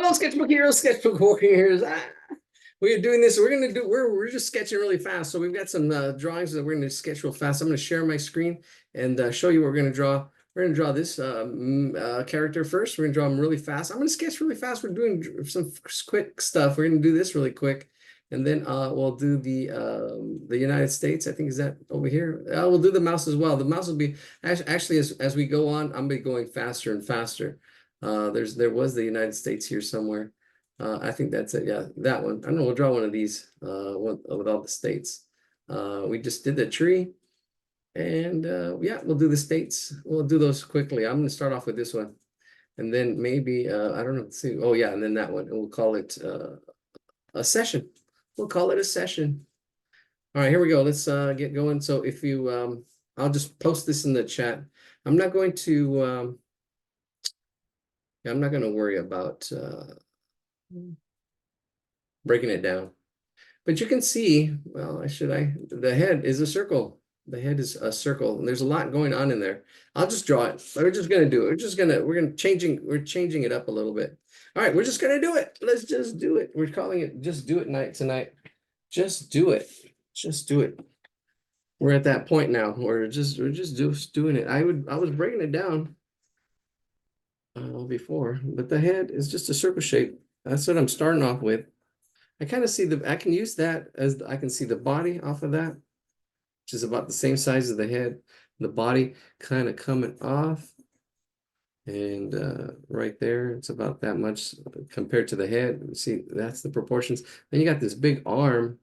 Hello, sketchbook heroes, sketchbook warriors. We are doing this. We're just sketching really fast. So we've got some drawings that we're going to sketch real fast. I'm going to share my screen and show you what we're going to draw. We're going to draw this character first. We're going to draw him really fast. I'm going to sketch really fast. We're doing some quick stuff. We're going to do this really quick, and then we'll do the United States. I think is that over here. We'll do the mouse as well. The mouse will be actually as we go on. I'm going to be going faster and faster. There was the United States here somewhere. I think that's it. Yeah, that one. I don't know. We'll draw one of these with all the states. We just did the tree, and yeah, we'll do the states. We'll do those quickly. I'm going to start off with this one, and then maybe I don't know. Let's see. Oh yeah, and then that one. And we'll call it a session. We'll call it a session. All right, here we go. Let's get going. So if you, I'll just post this in the chat. I'm not going to. I'm not going to worry about breaking it down. But you can see, well, the head is a circle. The head is a circle, and there's a lot going on in there. I'll just draw it. We're just gonna do it. We're changing it up a little bit. All right, we're just gonna do it. Let's just do it. We're calling it Just Do It Night tonight. Just do it. Just do it. We're at that point now. We're just doing it. I was breaking it down before, but the head is just a circle shape. That's what I'm starting off with. I kind of see I can use that as I can see the body off of that, which is about the same size as the head. The body kind of coming off. And right there, it's about that much compared to the head. See, that's the proportions. Then you got this big arm.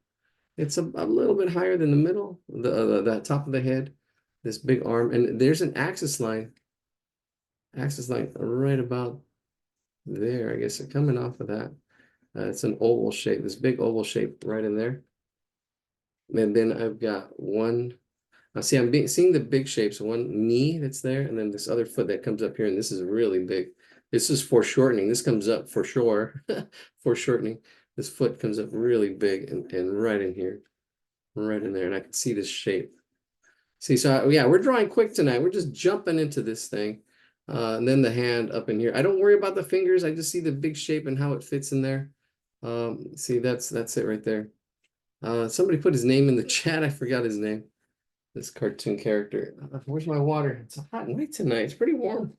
It's a little bit higher than the middle, the top of the head, this big arm. And there's an axis line right about there, I guess, coming off of that. It's an oval shape, this big oval shape right in there. And then I've got one, see, seeing the big shapes, one knee that's there, and then this other foot that comes up here, and this is really big. This is foreshortening. This comes up for sure, foreshortening. This foot comes up really big and right in here, right in there, and I can see this shape. See, so yeah, we're drawing quick tonight. We're just jumping into this thing. And then the hand up in here. I don't worry about the fingers. I just see the big shape and how it fits in there. See, that's it right there. Somebody put his name in the chat. I forgot his name. This cartoon character. Where's my water? It's a hot night tonight. It's pretty warm,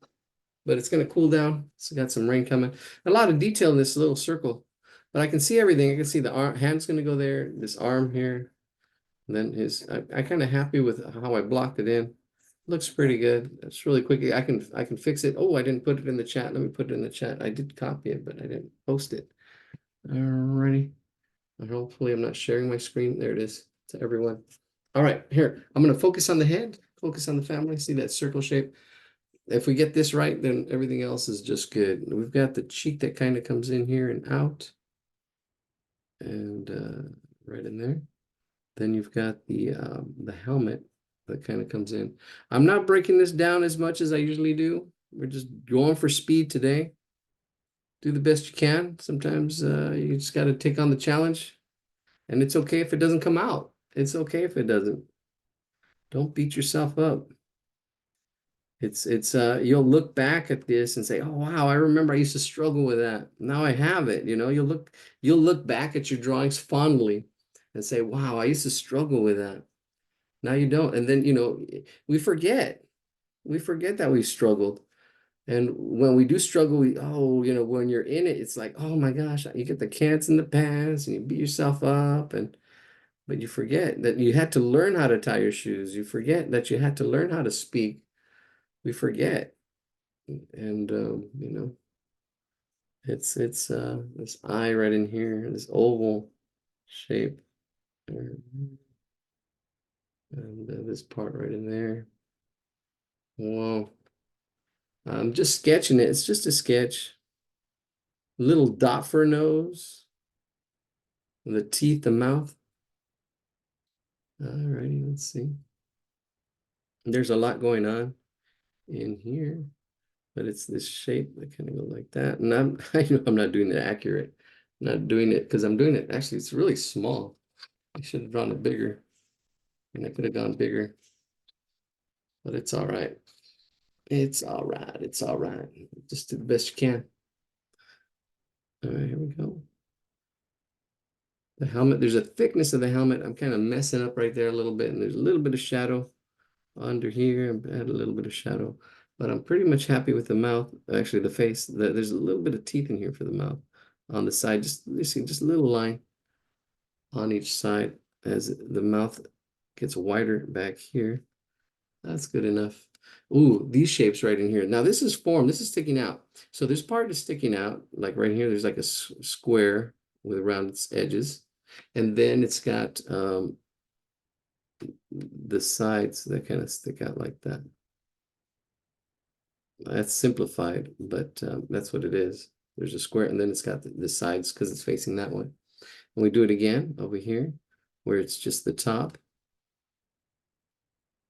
but it's going to cool down. It's got some rain coming. A lot of detail in this little circle, but I can see everything. I can see the hand's going to go there, this arm here. And then I kind of happy with how I blocked it in. Looks pretty good. It's really quick. I can fix it. Oh, I didn't put it in the chat. Let me put it in the chat. I did copy it, but I didn't post it. Alrighty. Hopefully I'm not sharing my screen. There it is to everyone. All right, here. I'm going to focus on the head, focus on the family. See that circle shape? If we get this right, then everything else is just good. We've got the cheek that kind of comes in here and out. And right in there. Then you've got the helmet that kind of comes in. I'm not breaking this down as much as I usually do. We're just going for speed today. Do the best you can. Sometimes you just got to take on the challenge, and it's okay if it doesn't come out. It's okay if it doesn't. Don't beat yourself up. It's you'll look back at this and say, "Oh wow, I remember I used to struggle with that. Now I have it." You know, you'll look back at your drawings fondly and say, "Wow, I used to struggle with that." Now you don't. And then, we forget. We forget that we struggled. And when we do struggle, when you're in it, it's like, oh my gosh, you get the cats in the pants and you beat yourself up. But you forget that you had to learn how to tie your shoes. You forget that you had to learn how to speak. We forget. And, it's this eye right in here, this oval shape. And this part right in there. Wow. I'm just sketching it. It's just a sketch. Little dot for a nose. The teeth, the mouth. Alrighty, let's see. There's a lot going on in here, but it's this shape that kind of go like that. And I know I'm not doing it accurate. I'm not doing it because I'm doing it. Actually, it's really small. I should have drawn it bigger. And I could have gone bigger. But it's all right. It's all right. It's all right. Just do the best you can. All right, here we go. The helmet, there's a thickness of the helmet. I'm kind of messing up right there a little bit, and there's a little bit of shadow under here. I had a little bit of shadow, but I'm pretty much happy with the mouth. Actually, the face. There's a little bit of teeth in here for the mouth. On the side, just you see, just a little line on each side as the mouth gets wider back here. That's good enough. Ooh, these shapes right in here. Now this is formed. This is sticking out. So this part is sticking out. Like right here, there's like a square with around its edges. And then it's got the sides that kind of stick out like that. That's simplified, but that's what it is. There's a square, and then it's got the sides because it's facing that way. And we do it again over here, where it's just the top,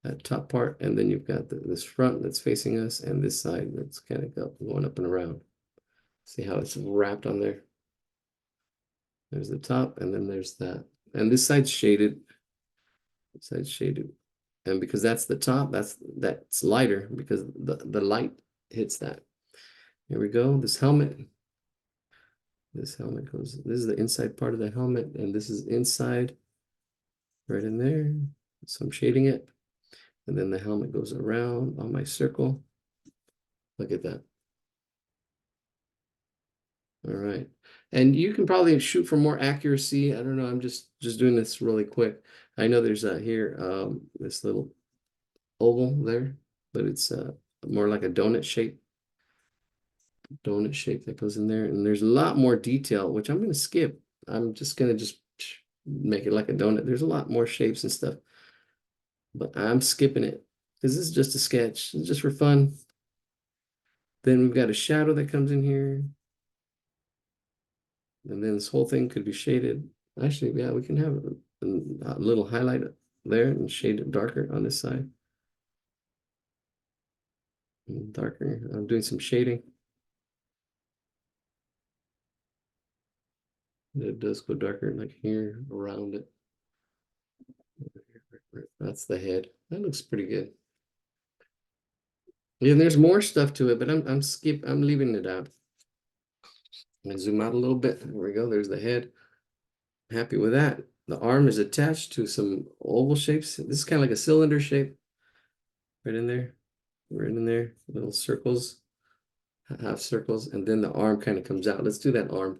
that top part, and then you've got this front that's facing us, and this side that's kind of going up and around. See how it's wrapped on there? There's the top, and then there's that. And this side's shaded. This side's shaded. And because that's the top, that's lighter because the light hits that. Here we go. This helmet. This helmet goes, this is the inside part of the helmet, and this is inside right in there. So I'm shading it. And then the helmet goes around on my circle. Look at that. All right. And you can probably shoot for more accuracy. I don't know. I'm just doing this really quick. I know there's here this little oval there, but it's more like a donut shape. Donut shape that goes in there. And there's a lot more detail, which I'm going to skip. I'm just going to make it like a donut. There's a lot more shapes and stuff, but I'm skipping it because this is just a sketch. It's just for fun. Then we've got a shadow that comes in here. And then this whole thing could be shaded. Actually, yeah, we can have a little highlight there and shade it darker on this side. And darker. I'm doing some shading. It does go darker, like here around it. That's the head. That looks pretty good. Yeah, there's more stuff to it, but I'm leaving it out. I'm gonna zoom out a little bit. There we go. There's the head. Happy with that. The arm is attached to some oval shapes. This is kind of like a cylinder shape. Right in there. Right in there. Little circles. Half circles. And then the arm kind of comes out. Let's do that arm.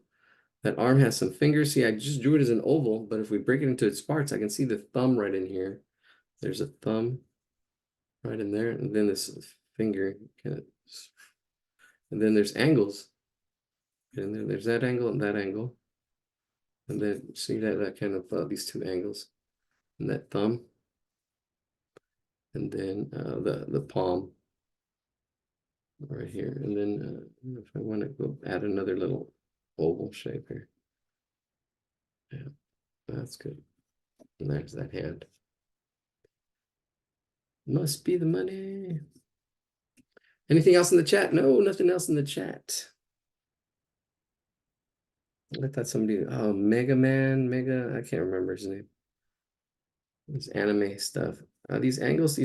That arm has some fingers. See, I just drew it as an oval, but if we break it into its parts, I can see the thumb right in here. There's a thumb right in there. And then this finger kind of, and then there's angles. And then there's that angle and that angle. And then see that kind of these two angles. And that thumb. And then the palm right here. And then if I want to go add another little oval shape here. Yeah, that's good. And there's that hand. Must be the money. Anything else in the chat? No, nothing else in the chat. I thought somebody, oh, Mega, I can't remember his name. This anime stuff. These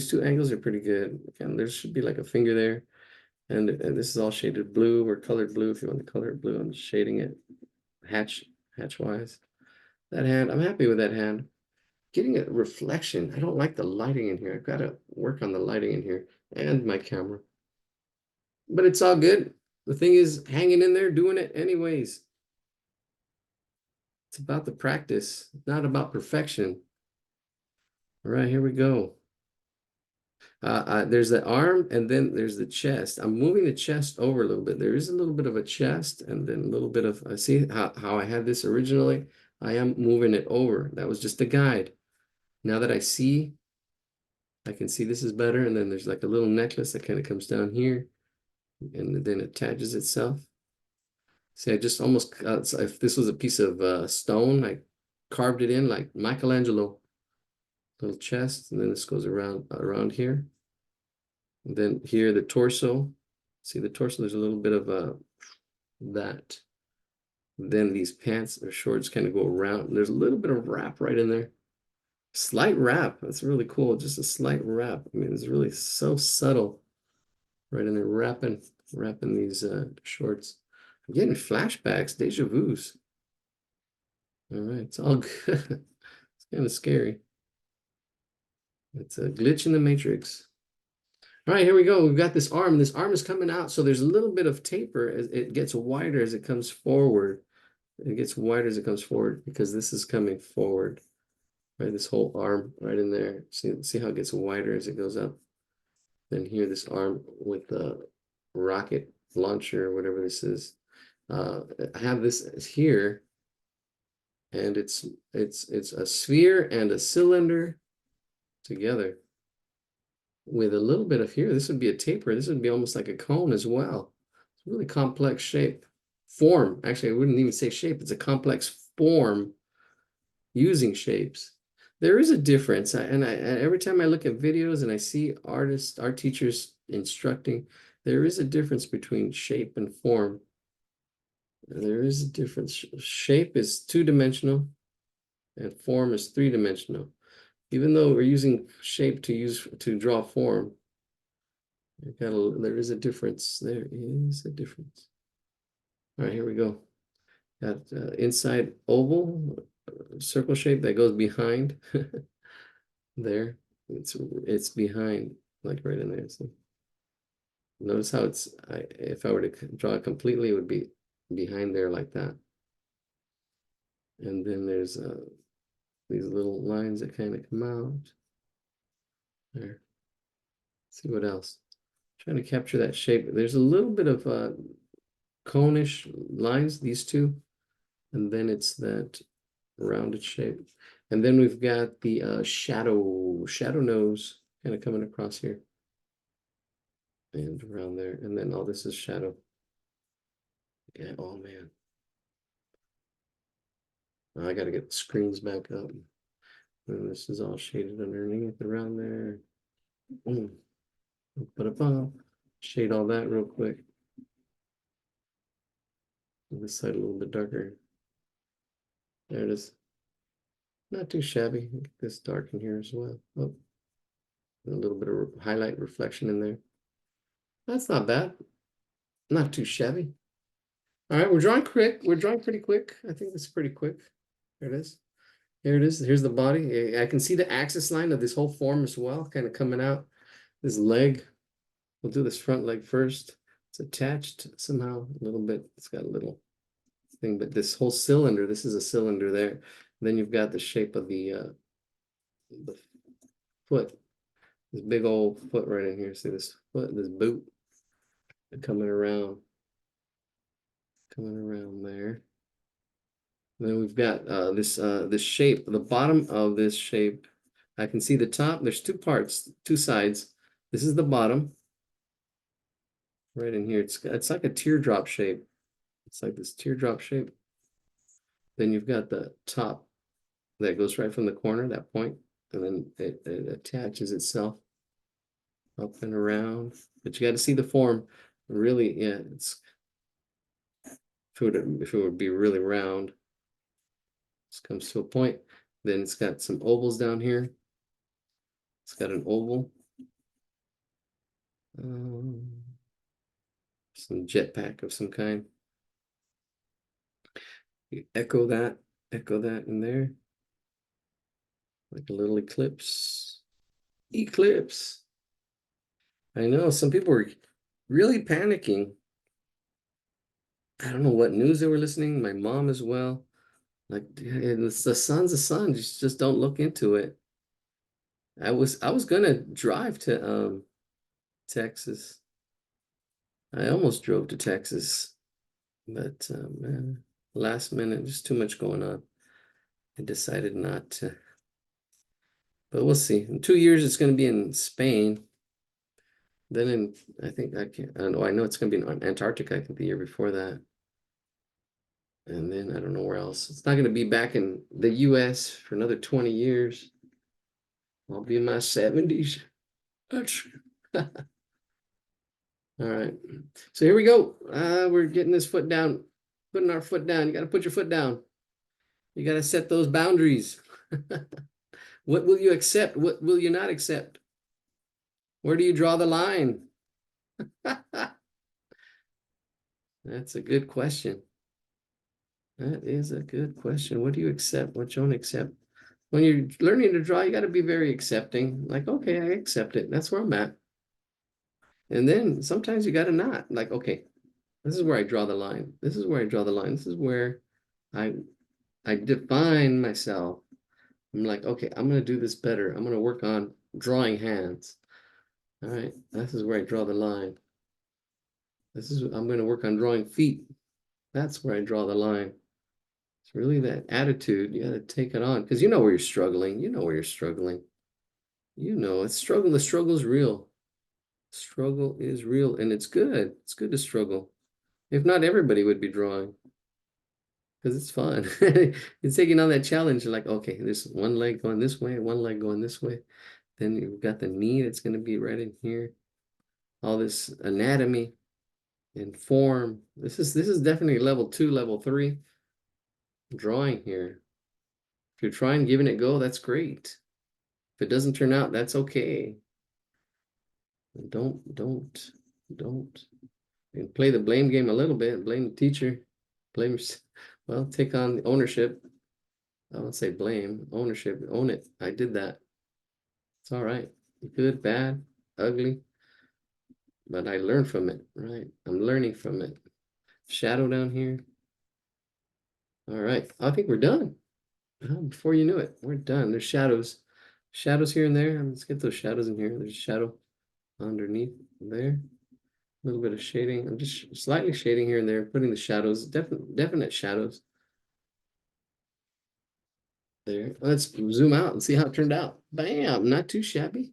two angles are pretty good. Again, there should be like a finger there. And this is all shaded blue or colored blue if you want to color it blue. I'm just shading it hatch wise. That hand, I'm happy with that hand. Getting a reflection. I don't like the lighting in here. I've got to work on the lighting in here and my camera. But it's all good. The thing is hanging in there, doing it anyways. It's about the practice, not about perfection. All right, here we go. There's the arm and then there's the chest. I'm moving the chest over a little bit. There is a little bit of a chest and then a little bit of, I see how I had this originally. I am moving it over. That was just a guide. Now that I can see this is better. And then there's like a little necklace that kind of comes down here and then attaches itself. See, I just almost, if this was a piece of stone, I carved it in like Michelangelo. Little chest, and then this goes around here. And then here, the torso. See the torso, there's a little bit of that. Then these pants or shorts kind of go around. There's a little bit of wrap right in there. Slight wrap. That's really cool. Just a slight wrap. I mean, it's really so subtle right in there, wrapping these shorts. I'm getting flashbacks, deja vus. All right, it's all good. It's kind of scary. It's a glitch in the matrix. All right, here we go. We've got this arm. This arm is coming out, so there's a little bit of taper as it gets wider as it comes forward. It gets wider as it comes forward because this is coming forward. Right, this whole arm right in there. See how it gets wider as it goes up. Then here, this arm with the rocket launcher, or whatever this is. I have this here, and it's a sphere and a cylinder together with a little bit of here. This would be a taper. This would be almost like a cone as well. It's a really complex shape. Form. Actually, I wouldn't even say shape. It's a complex form using shapes. There is a difference. And every time I look at videos and I see artists, art teachers instructing, there is a difference between shape and form. There is a difference. Shape is two-dimensional and form is three-dimensional. Even though we're using shape to draw form, there is a difference. There is a difference. All right, here we go. Got inside oval, circle shape that goes behind. There, it's behind, like right in there. So notice how if I were to draw it completely, it would be behind there like that. And then there's these little lines that kind of come out. There. See what else? Trying to capture that shape. There's a little bit of cone-ish lines, these two, and then it's that rounded shape. And then we've got the shadow nose kind of coming across here and around there. And then all this is shadow. Yeah, oh man. Now I got to get the screens back up. And this is all shaded underneath around there. Put up on. Shade all that real quick. This side a little bit darker. There it is. Not too shabby. Get this dark in here as well. Oh, a little bit of highlight reflection in there. That's not bad. Not too shabby. All right, we're drawing quick. We're drawing pretty quick. I think it's pretty quick. There it is. Here it is. Here's the body. I can see the axis line of this whole form as well, kind of coming out. This leg. We'll do this front leg first. It's attached somehow a little bit. It's got a little thing, but this whole cylinder, this is a cylinder there. Then you've got the shape of the foot. This big old foot right in here. See this foot, this boot coming around there. And then we've got this shape. The bottom of this shape, I can see the top. There's two parts, two sides. This is the bottom. Right in here. It's like a teardrop shape. It's like this teardrop shape. Then you've got the top that goes right from the corner, that point, and then it attaches itself up and around. But you got to see the form. Really, yeah, if it would be really round. This comes to a point. Then it's got some ovals down here. It's got an oval. Some jetpack of some kind. You echo that in there. Like a little eclipse. Eclipse. I know some people were really panicking. I don't know what news they were listening. My mom as well. Like, the sun's a sun. Just don't look into it. I was gonna drive to Texas. I almost drove to Texas, but man, last minute, just too much going on. I decided not to. But we'll see. In 2 years, it's going to be in Spain. Then I think I know it's going to be in Antarctica, I think the year before that. And then I don't know where else. It's not going to be back in the US for another 20 years. I'll be in my 70s. That's all right. So here we go. We're getting this foot down, putting our foot down. You got to put your foot down. You got to set those boundaries. What will you accept? What will you not accept? Where do you draw the line? That's a good question. That is a good question. What do you accept? What you don't accept? When you're learning to draw, you got to be very accepting. Like, okay, I accept it. That's where I'm at. And then sometimes you got to not. Like, okay, this is where I draw the line. This is where I draw the line. This is where I I define myself. I'm like, okay, I'm gonna do this better. I'm gonna work on drawing hands. All right, this is where I draw the line. I'm gonna work on drawing feet. That's where I draw the line. It's really that attitude. You got to take it on because you know where you're struggling. You know where you're struggling. You know it's struggle. The struggle is real. Struggle is real, and it's good. It's good to struggle. If not, everybody would be drawing because it's fun. It's taking on that challenge. You're like, okay, there's one leg going this way, one leg going this way. Then you've got the knee that's going to be right in here. All this anatomy and form. This is definitely level 2, level 3 drawing here. If you're trying giving it a go, that's great. If it doesn't turn out, that's okay. Don't and play the blame game a little bit. Blame the teacher. Blame, well, take on the ownership. I won't say blame, ownership. Own it. I did that. It's all right. Good, bad, ugly. But I learned from it, right? I'm learning from it. Shadow down here. All right. I think we're done. Before you knew it, we're done. There's shadows. Shadows here and there. Let's get those shadows in here. There's a shadow underneath there. A little bit of shading. I'm just slightly shading here and there, putting the shadows, definite shadows. There. Let's zoom out and see how it turned out. Bam, not too shabby.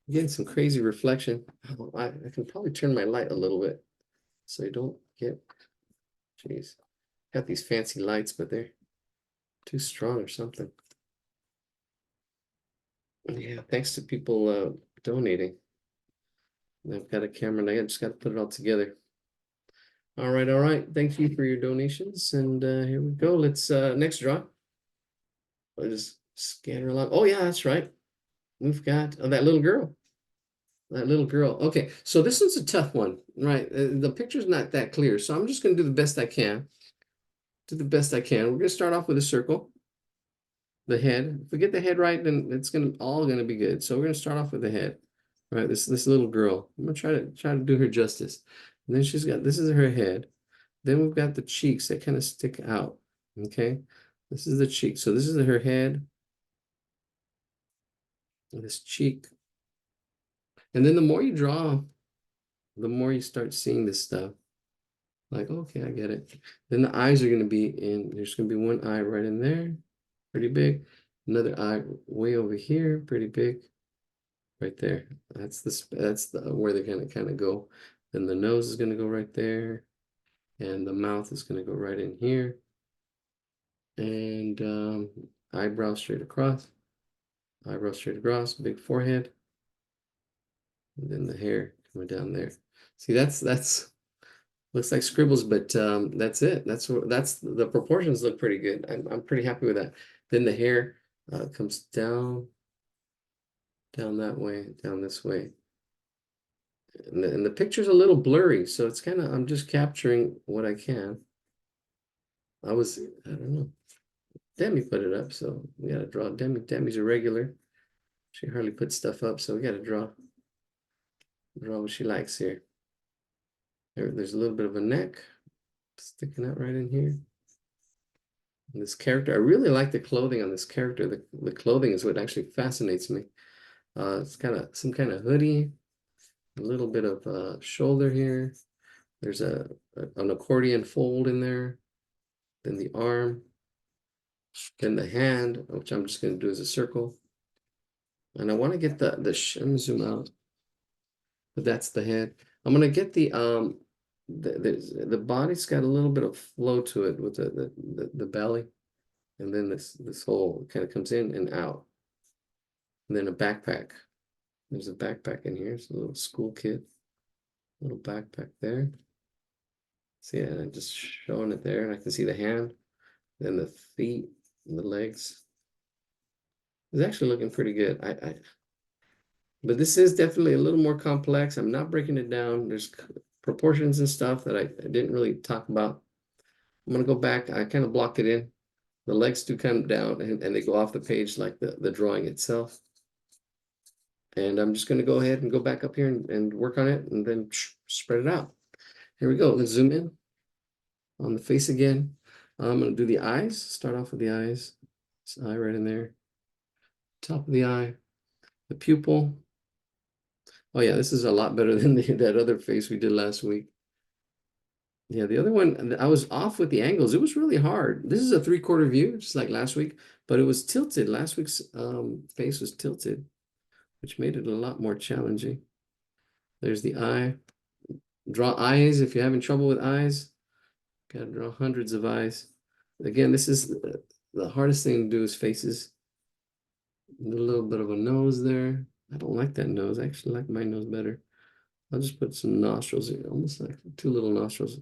Getting some crazy reflection. Oh, I can probably turn my light a little bit so you don't get, jeez. Got these fancy lights, but they're too strong or something. Yeah, thanks to people donating. I've got a camera and I just got to put it all together. All right, all right. Thank you for your donations. And here we go. Let's next draw. I'll just scan her along. Oh yeah, that's right. We've got that little girl. That little girl. Okay, so this one's a tough one, right? The picture's not that clear, so I'm just going to do the best I can. Do the best I can. We're going to start off with a circle. The head. If we get the head right, then it's all gonna be good. So we're gonna start off with the head. All right, this little girl. I'm gonna try to do her justice. And then she's got this is her head. Then we've got the cheeks that kind of stick out. Okay, this is the cheek. So this is her head. This cheek. And then the more you draw, the more you start seeing this stuff. Like, okay, I get it. Then the eyes are gonna be in. There's gonna be one eye right in there, pretty big. Another eye way over here, pretty big. Right there. That's the where they're gonna kind of go. Then the nose is gonna go right there, and the mouth is gonna go right in here, and eyebrow straight across, big forehead, and then the hair coming down there. See, that's looks like scribbles, but that's it. That's the proportions look pretty good. I'm pretty happy with that. Then the hair comes down that way, down this way. And the picture's a little blurry, so it's kind of, I'm just capturing what I can. I don't know. Demi put it up, so we gotta draw. Demi's a regular. She hardly puts stuff up, so we gotta draw what she likes here. There's a little bit of a neck sticking out right in here. And this character, I really like the clothing on this character. The clothing is what actually fascinates me. It's kind of some kind of hoodie, a little bit of shoulder here. There's an accordion fold in there. Then the arm. Then the hand, which I'm just going to do as a circle. And I want to get I'm going to zoom out. But that's the head. I'm going to get the body's got a little bit of flow to it with the belly. And then this whole kind of comes in and out. And then a backpack. There's a backpack in here. It's a little school kid. Little backpack there. See, and I'm just showing it there. And I can see the hand. Then the feet and the legs. It's actually looking pretty good. But this is definitely a little more complex. I'm not breaking it down. There's proportions and stuff that I didn't really talk about. I'm gonna go back. I kind of blocked it in. The legs do come down and they go off the page like the drawing itself. And I'm just going to go ahead and go back up here and work on it and then spread it out. Here we go. Let's zoom in on the face again. I'm going to do the eyes. Start off with the eyes. This eye right in there. Top of the eye. The pupil. Oh yeah, this is a lot better than that other face we did last week. Yeah, the other one, I was off with the angles. It was really hard. This is a 3/4 view, just like last week, but it was tilted. Last week's face was tilted, which made it a lot more challenging. There's the eye. Draw eyes if you're having trouble with eyes. Got to draw hundreds of eyes. Again, this is the hardest thing to do is faces. A little bit of a nose there. I don't like that nose. I actually like my nose better. I'll just put some nostrils here, almost like 2 little nostrils.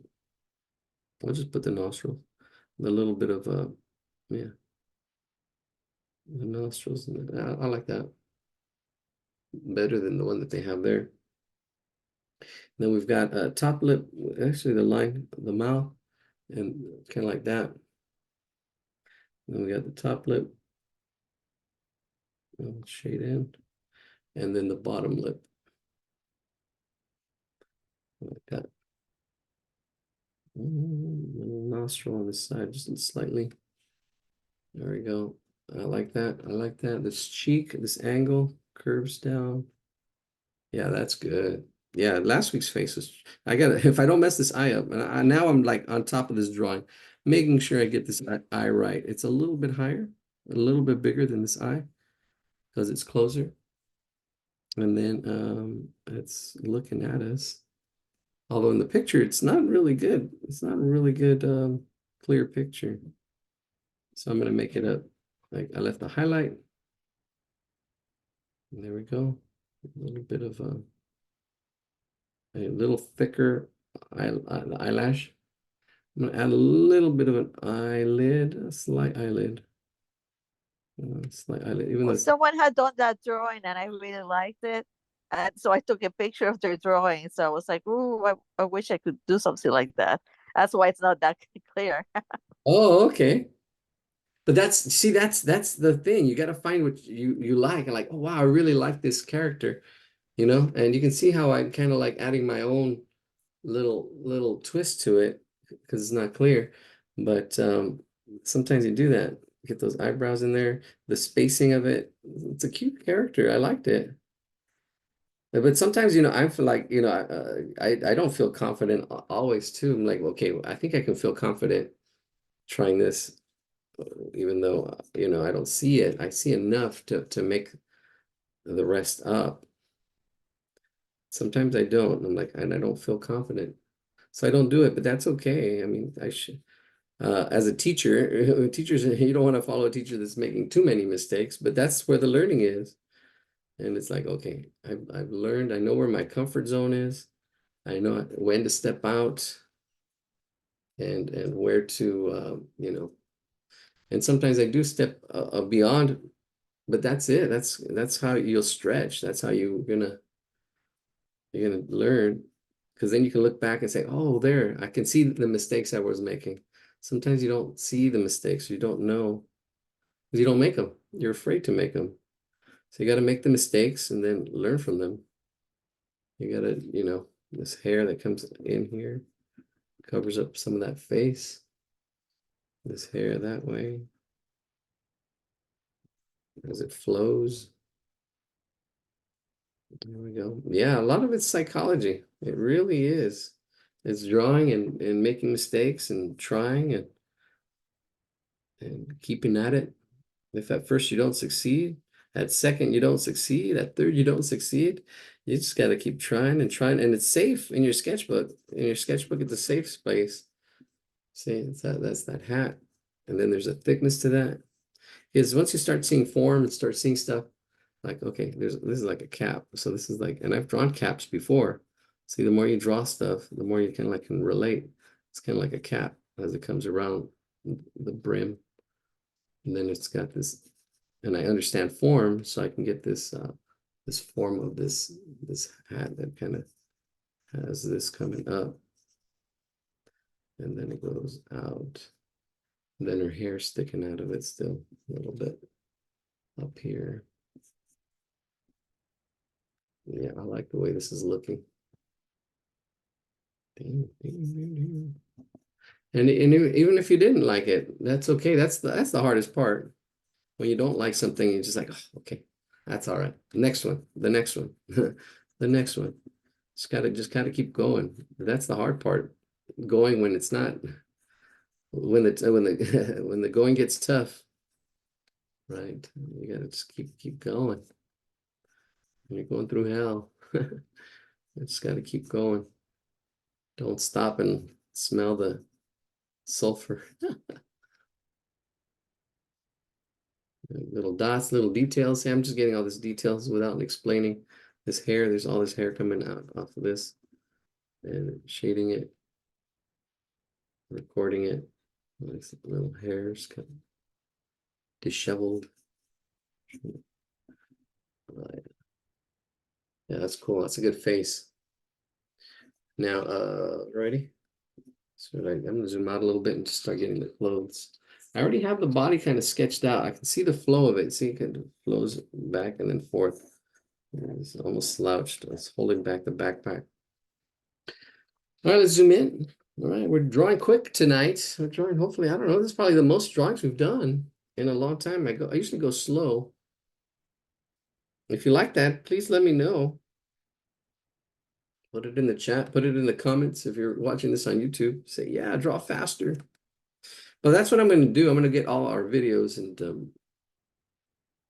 I'll just put the nostrils. A little bit of yeah, the nostrils. I like that better than the one that they have there. Then we've got a top lip, actually the line, the mouth, and kind of like that. Then we got the top lip, shade in, and then the bottom lip, like that. Little nostril on this side, just slightly. There we go. I like that. I like that. This cheek, this angle curves down. Yeah, that's good. Yeah, last week's face was. I gotta. If I don't mess this eye up, and now I'm like on top of this drawing, making sure I get this eye right. It's a little bit higher, a little bit bigger than this eye, because it's closer. And then it's looking at us. Although in the picture, it's not really good. It's not a really good clear picture. So I'm gonna make it up. Like I left the highlight. And there we go. A little bit of a little thicker eyelash. I'm gonna add a little bit of an eyelid, a slight eyelid. Slight eyelid, even though Well, someone had done that drawing and I really liked it. And so I took a picture of their drawing. So I was like, "Ooh, I wish I could do something like that." That's why it's not that clear. oh, okay. But that's the thing. You got to find what you like. And like, oh wow, I really like this character, and you can see how I'm kind of like adding my own little twist to it because it's not clear. But sometimes you do that. Get those eyebrows in there, the spacing of it. It's a cute character. I liked it. But sometimes, I feel like, I don't feel confident always too. I'm like, okay, I think I can feel confident trying this, even though, I don't see it. I see enough to make the rest up. Sometimes I don't. I'm like, and I don't feel confident. So I don't do it, but that's okay. I mean, I should, as a teacher, teachers, you don't want to follow a teacher that's making too many mistakes, but that's where the learning is. And it's like, okay, I've learned, I know where my comfort zone is. I know when to step out and where to, and sometimes I do step beyond, but that's it. That's how you'll stretch. That's how you're gonna learn, because then you can look back and say, oh, there, I can see the mistakes I was making. Sometimes you don't see the mistakes, you don't know, because you don't make them. You're afraid to make them. So you got to make the mistakes and then learn from them. You got to, this hair that comes in here covers up some of that face. This hair that way as it flows. There we go. Yeah, a lot of it's psychology. It really is. It's drawing and making mistakes and trying and keeping at it. If at first you don't succeed, at second you don't succeed, at third you don't succeed, you just got to keep trying and trying. And it's safe in your sketchbook. In your sketchbook, it's a safe space. See, that's that hat. And then there's a thickness to that. Is once you start seeing form and start seeing stuff, like, okay, this is like a cap. So this is like, and I've drawn caps before. See, the more you draw stuff, the more you kind of like can relate. It's kind of like a cap as it comes around the brim. And then it's got this, and I understand form, so I can get this this form of this hat that kind of has this coming up, and then it goes out. And then her hair sticking out of it still a little bit up here. Yeah, I like the way this is looking. Ding, ding, ding, ding. And even if you didn't like it, that's okay. That's the hardest part. When you don't like something, you're just like, oh, okay, that's all right. Next one, the next one, the next one. Just gotta keep going. That's the hard part. Going when it's not when the when the going gets tough, right? You gotta just keep going. When you're going through hell, you just gotta keep going. Don't stop and smell the sulfur. Little dots, little details. See, I'm just getting all these details without explaining this hair. There's all this hair coming out off of this and shading it, recording it. Nice little hairs kind of disheveled. Right. Yeah, that's cool. That's a good face. Now, ready? So I'm gonna zoom out a little bit and just start getting the clothes. I already have the body kind of sketched out. I can see the flow of it. See, it kind of flows back and then forth. It's almost slouched. It's holding back the backpack. All right, let's zoom in. All right, we're drawing quick tonight. We're drawing, hopefully, I don't know. This is probably the most drawings we've done in a long time. I usually go slow. If you like that, please let me know. Put it in the chat, put it in the comments. If you're watching this on YouTube, say, yeah, draw faster. Well, that's what I'm going to do. I'm going to get all our videos and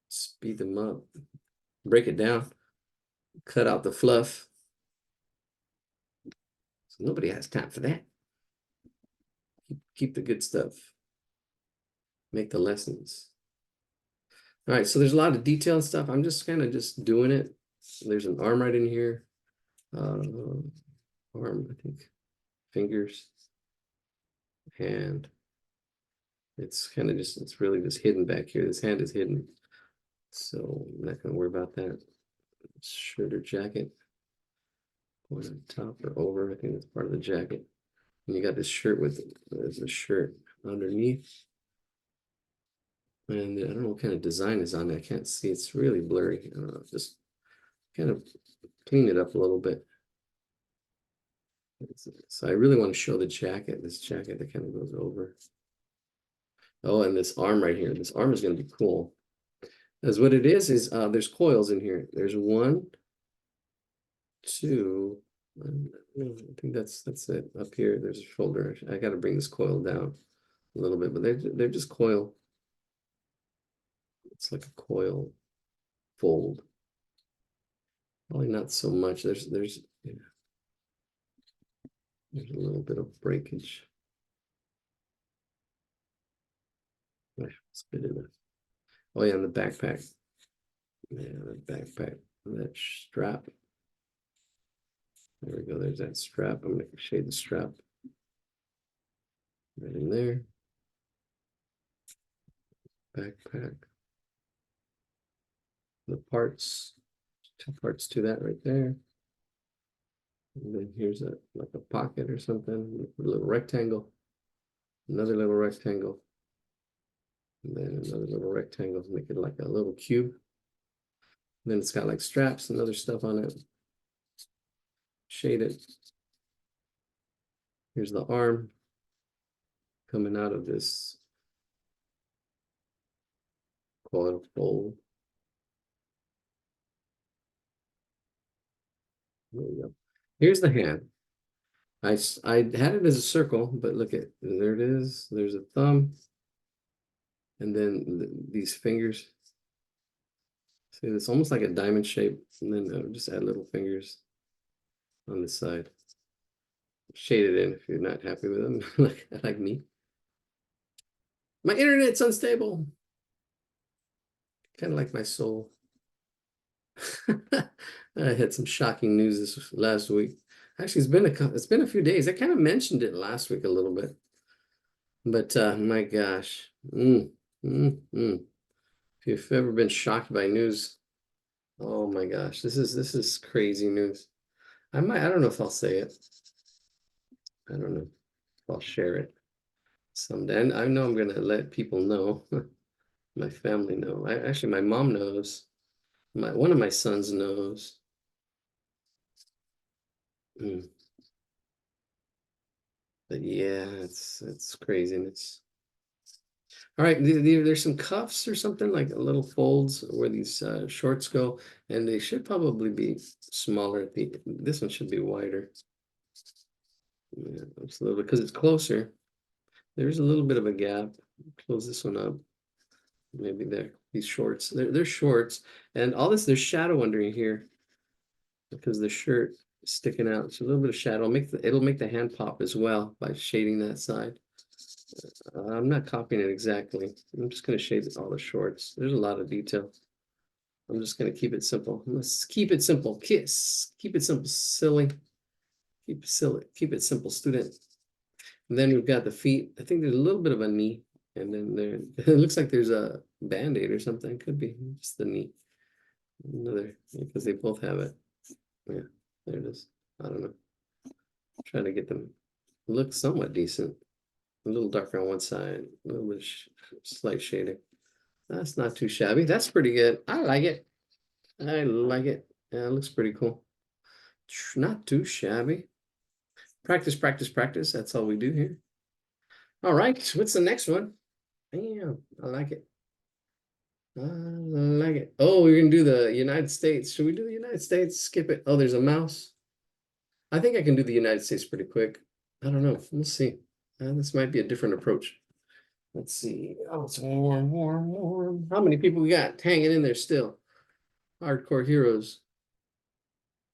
speed them up, break it down, cut out the fluff. So nobody has time for that. Keep the good stuff. Make the lessons. All right, so there's a lot of detailed stuff. I'm just kind of just doing it. There's an arm right in here. Arm, I think, fingers, hand. It's kind of just, it's really just hidden back here. This hand is hidden. So I'm not going to worry about that. Shirt or jacket. Or the top or over. I think that's part of the jacket. And you got this shirt with, there's a shirt underneath. And I don't know what kind of design is on it. I can't see. It's really blurry. Just kind of clean it up a little bit. So I really want to show the jacket, this jacket that kind of goes over. Oh, and this arm right here. This arm is going to be cool. Because what it is there's coils in here. There's one, two, I think that's it. Up here, there's a shoulder. I got to bring this coil down a little bit, but they're just coil. It's like a coil fold. Probably not so much. There's yeah. There's a little bit of breakage. It's good enough. Oh yeah, and the backpack. Yeah, the backpack. That strap. There we go. There's that strap. I'm going to shade the strap right in there. Backpack. The parts. 2 parts to that right there. And then here's like a pocket or something. A little rectangle. Another little rectangle. And then another little rectangle to make it like a little cube. And then it's got like straps and other stuff on it. Shade it. Here's the arm coming out of this coil fold. There we go. Here's the hand. I had it as a circle, but look at, there it is. There's a thumb. And then these fingers. See, it's almost like a diamond shape. And then just add little fingers on the side. Shade it in if you're not happy with them, like me. My internet's unstable. Kind of like my soul. I had some shocking news this last week. Actually, it's been a few days. I kind of mentioned it last week a little bit. But my gosh. If you've ever been shocked by news, oh my gosh, this is crazy news. I don't know if I'll say it. I don't know if I'll share it someday. And I know I'm gonna let people know, my family know. Actually, my mom knows. One of my sons knows. Mm. But yeah, it's crazy. And it's all right. There's some cuffs or something like little folds where these shorts go, and they should probably be smaller. This one should be wider. Yeah, it's a little bit because it's closer. There's a little bit of a gap. Close this one up. Maybe there. These shorts. They're shorts, and all this. There's shadow under here because the shirt is sticking out. It's a little bit of shadow. It'll make the hand pop as well by shading that side. I'm not copying it exactly. I'm just going to shade all the shorts. There's a lot of detail. I'm just going to keep it simple. Let's keep it simple. Kiss. Keep it simple, silly. Keep it silly. Keep it simple, student. And then we've got the feet. I think there's a little bit of a knee. And then there, it looks like there's a band-aid or something. Could be just the knee. Another, because they both have it. Yeah, there it is. I don't know. Trying to get them look somewhat decent. A little darker on one side, a little bit slight shading. That's not too shabby. That's pretty good. I like it. I like it. Yeah, it looks pretty cool. Not too shabby. Practice, practice, practice. That's all we do here. All right. What's the next one? Damn, I like it. I like it. Oh, we're gonna do the United States. Should we do the United States? Skip it. Oh, there's a mouse. I think I can do the United States pretty quick. I don't know. We'll see. This might be a different approach. Let's see. Oh, it's warm, warm, warm. How many people we got hanging in there still? Hardcore heroes.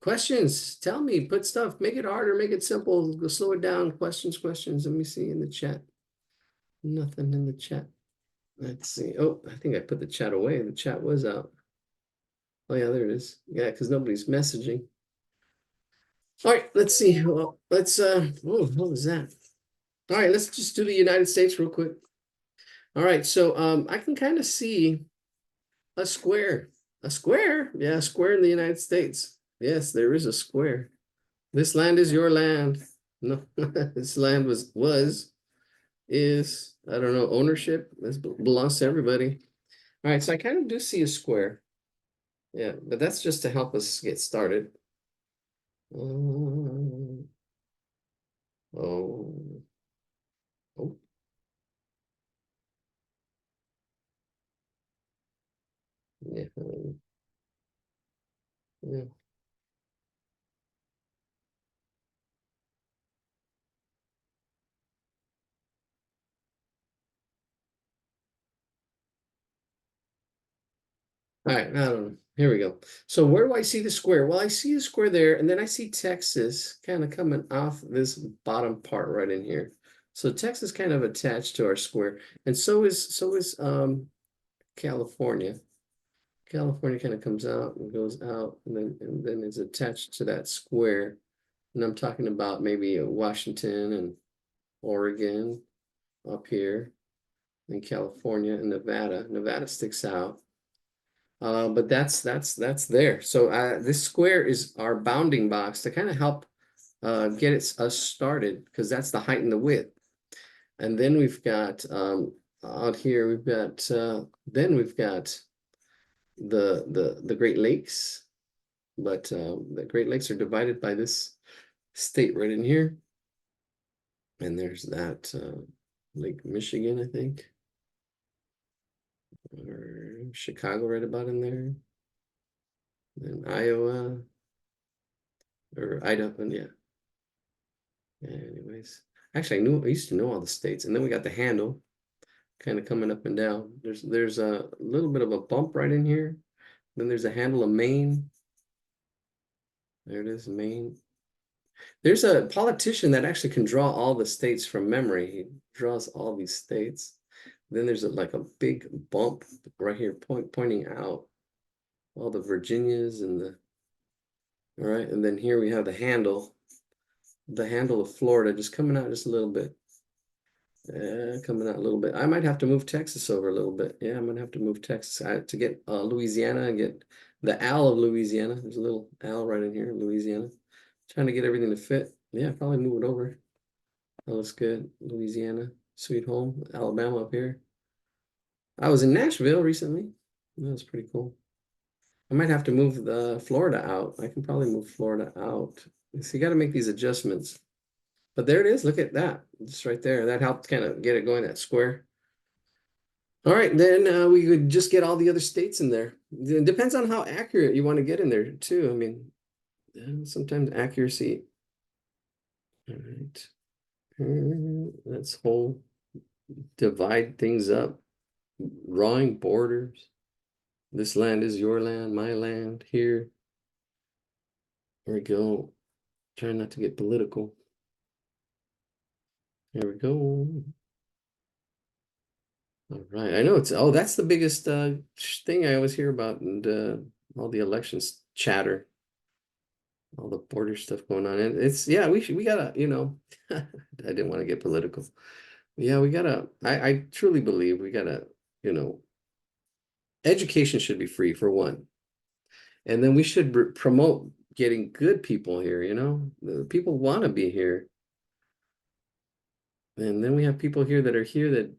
Questions? Tell me. Put stuff. Make it harder. Make it simple. Go slow it down. Questions, questions. Let me see in the chat. Nothing in the chat. Let's see. Oh, I think I put the chat away. The chat was out. Oh yeah, there it is. Yeah, because nobody's messaging. All right, let's see. Well, let's what was that? All right, let's just do the United States real quick. All right, so I can kind of see a square. A square? Yeah, a square in the United States. Yes, there is a square. This land is your land. No, this land is, I don't know, ownership. This belongs to everybody. All right, so I kind of do see a square. Yeah, but that's just to help us get started. Oh, oh, oh, yeah, yeah. All right, I don't know. Here we go. So where do I see the square? Well, I see the square there, and then I see Texas kind of coming off this bottom part right in here. So Texas kind of attached to our square, and so is California. California kind of comes out and goes out, and then is attached to that square. And I'm talking about maybe Washington and Oregon up here, and California and Nevada. Nevada sticks out. But that's there. So this square is our bounding box to kind of help get us started because that's the height and the width. And then we've got out here then we've got the Great Lakes, but the Great Lakes are divided by this state right in here. And there's that Lake Michigan, I think, or Chicago right about in there. And Iowa or Idaho, yeah. Anyways, actually, I used to know all the states, and then we got the handle kind of coming up and down. There's a little bit of a bump right in here. Then there's a handle of Maine. There it is, Maine. There's a politician that actually can draw all the states from memory. He draws all these states. Then there's like a big bump right here pointing out all the Virginias and the all right, and then here we have the handle of Florida just coming out just a little bit. Coming out a little bit. I might have to move Texas over a little bit. Yeah, I'm gonna have to move Texas to get Louisiana and get the Al of Louisiana. There's a little Al right in here, Louisiana. Trying to get everything to fit. Yeah, probably move it over. That looks good. Louisiana, sweet home. Alabama up here. I was in Nashville recently. That was pretty cool. I might have to move the Florida out. I can probably move Florida out. So you got to make these adjustments. But there it is. Look at that. Just right there. That helped kind of get it going, that square. All right, then we could just get all the other states in there. It depends on how accurate you want to get in there too. I mean, sometimes accuracy. All right. Let's whole divide things up. Drawing borders. This land is your land, my land here. There we go. Trying not to get political. There we go. All right. I know it's, oh, that's the biggest thing I always hear about, and all the elections chatter, all the border stuff going on. And it's, yeah, we gotta, I didn't want to get political. Yeah, we gotta, I truly believe we gotta, education should be free for one. And then we should promote getting good people here, The people want to be here. And then we have people here that are here that,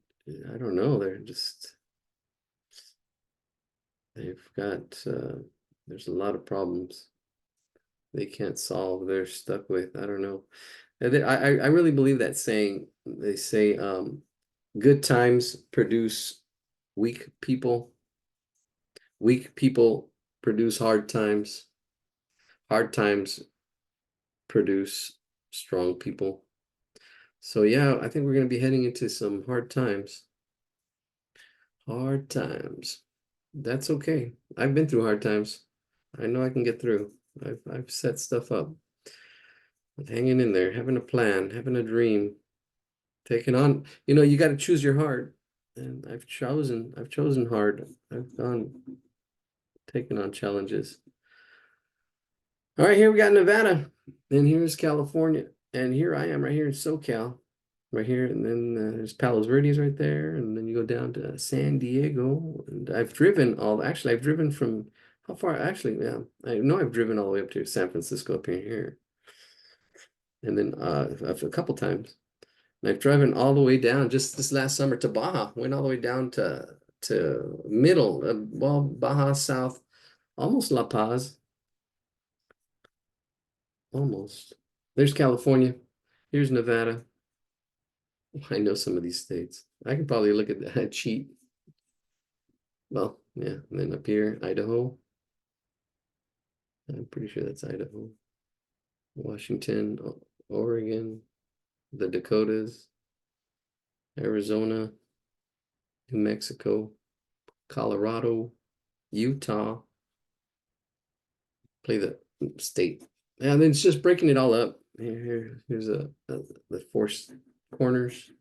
I don't know, they've got, there's a lot of problems they can't solve, they're stuck with, I don't know. I really believe that saying, they say, good times produce weak people. Weak people produce hard times. Hard times produce strong people. So yeah, I think we're going to be heading into some hard times. Hard times. That's okay. I've been through hard times. I know I can get through. I've set stuff up. But hanging in there, having a plan, having a dream, taking on, you got to choose your heart. And I've chosen hard. I've taken on challenges. All right, here we got Nevada, and here's California, and here I am right here in SoCal, right here, and then there's Palos Verdes right there, and then you go down to San Diego, and I've driven from, how far, actually, yeah, I know I've driven all the way up to San Francisco up here, and then a couple times, and I've driven all the way down, just this last summer, to Baja, went all the way down to middle, well, Baja South, almost La Paz. Almost. There's California. Here's Nevada. I know some of these states. I could probably look at that cheat. Well, yeah. And then up here, Idaho. I'm pretty sure that's Idaho. Washington, Oregon, the Dakotas, Arizona, New Mexico, Colorado, Utah. Play the state. And then it's just breaking it all up. Here's the four corners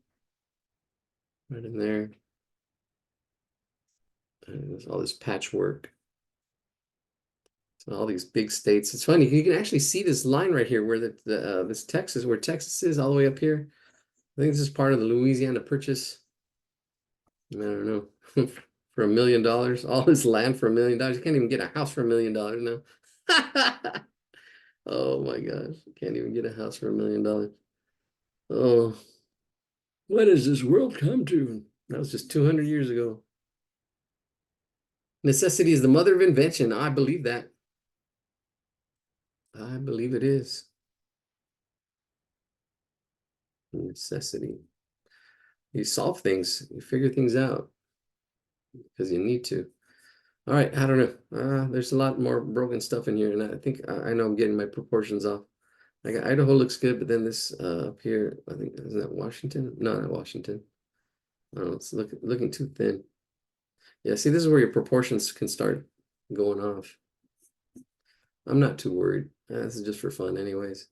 right in there. And there's all this patchwork. So all these big states. It's funny, you can actually see this line right here where this Texas, where Texas is all the way up here. I think this is part of the Louisiana Purchase. I don't know. For $1 million, all this land for $1 million. You can't even get a house for $1 million now. Oh my gosh, you can't even get a house for $1 million. Oh, what has this world come to? That was just 200 years ago. Necessity is the mother of invention. I believe that. I believe it is. Necessity. You solve things, you figure things out because you need to. All right, I don't know. There's a lot more broken stuff in here, and I think I know I'm getting my proportions off. Like Idaho looks good, but then this up here, I think, isn't that Washington? No, not Washington. I don't know, it's looking too thin. Yeah, see, this is where your proportions can start going off. I'm not too worried. This is just for fun anyways.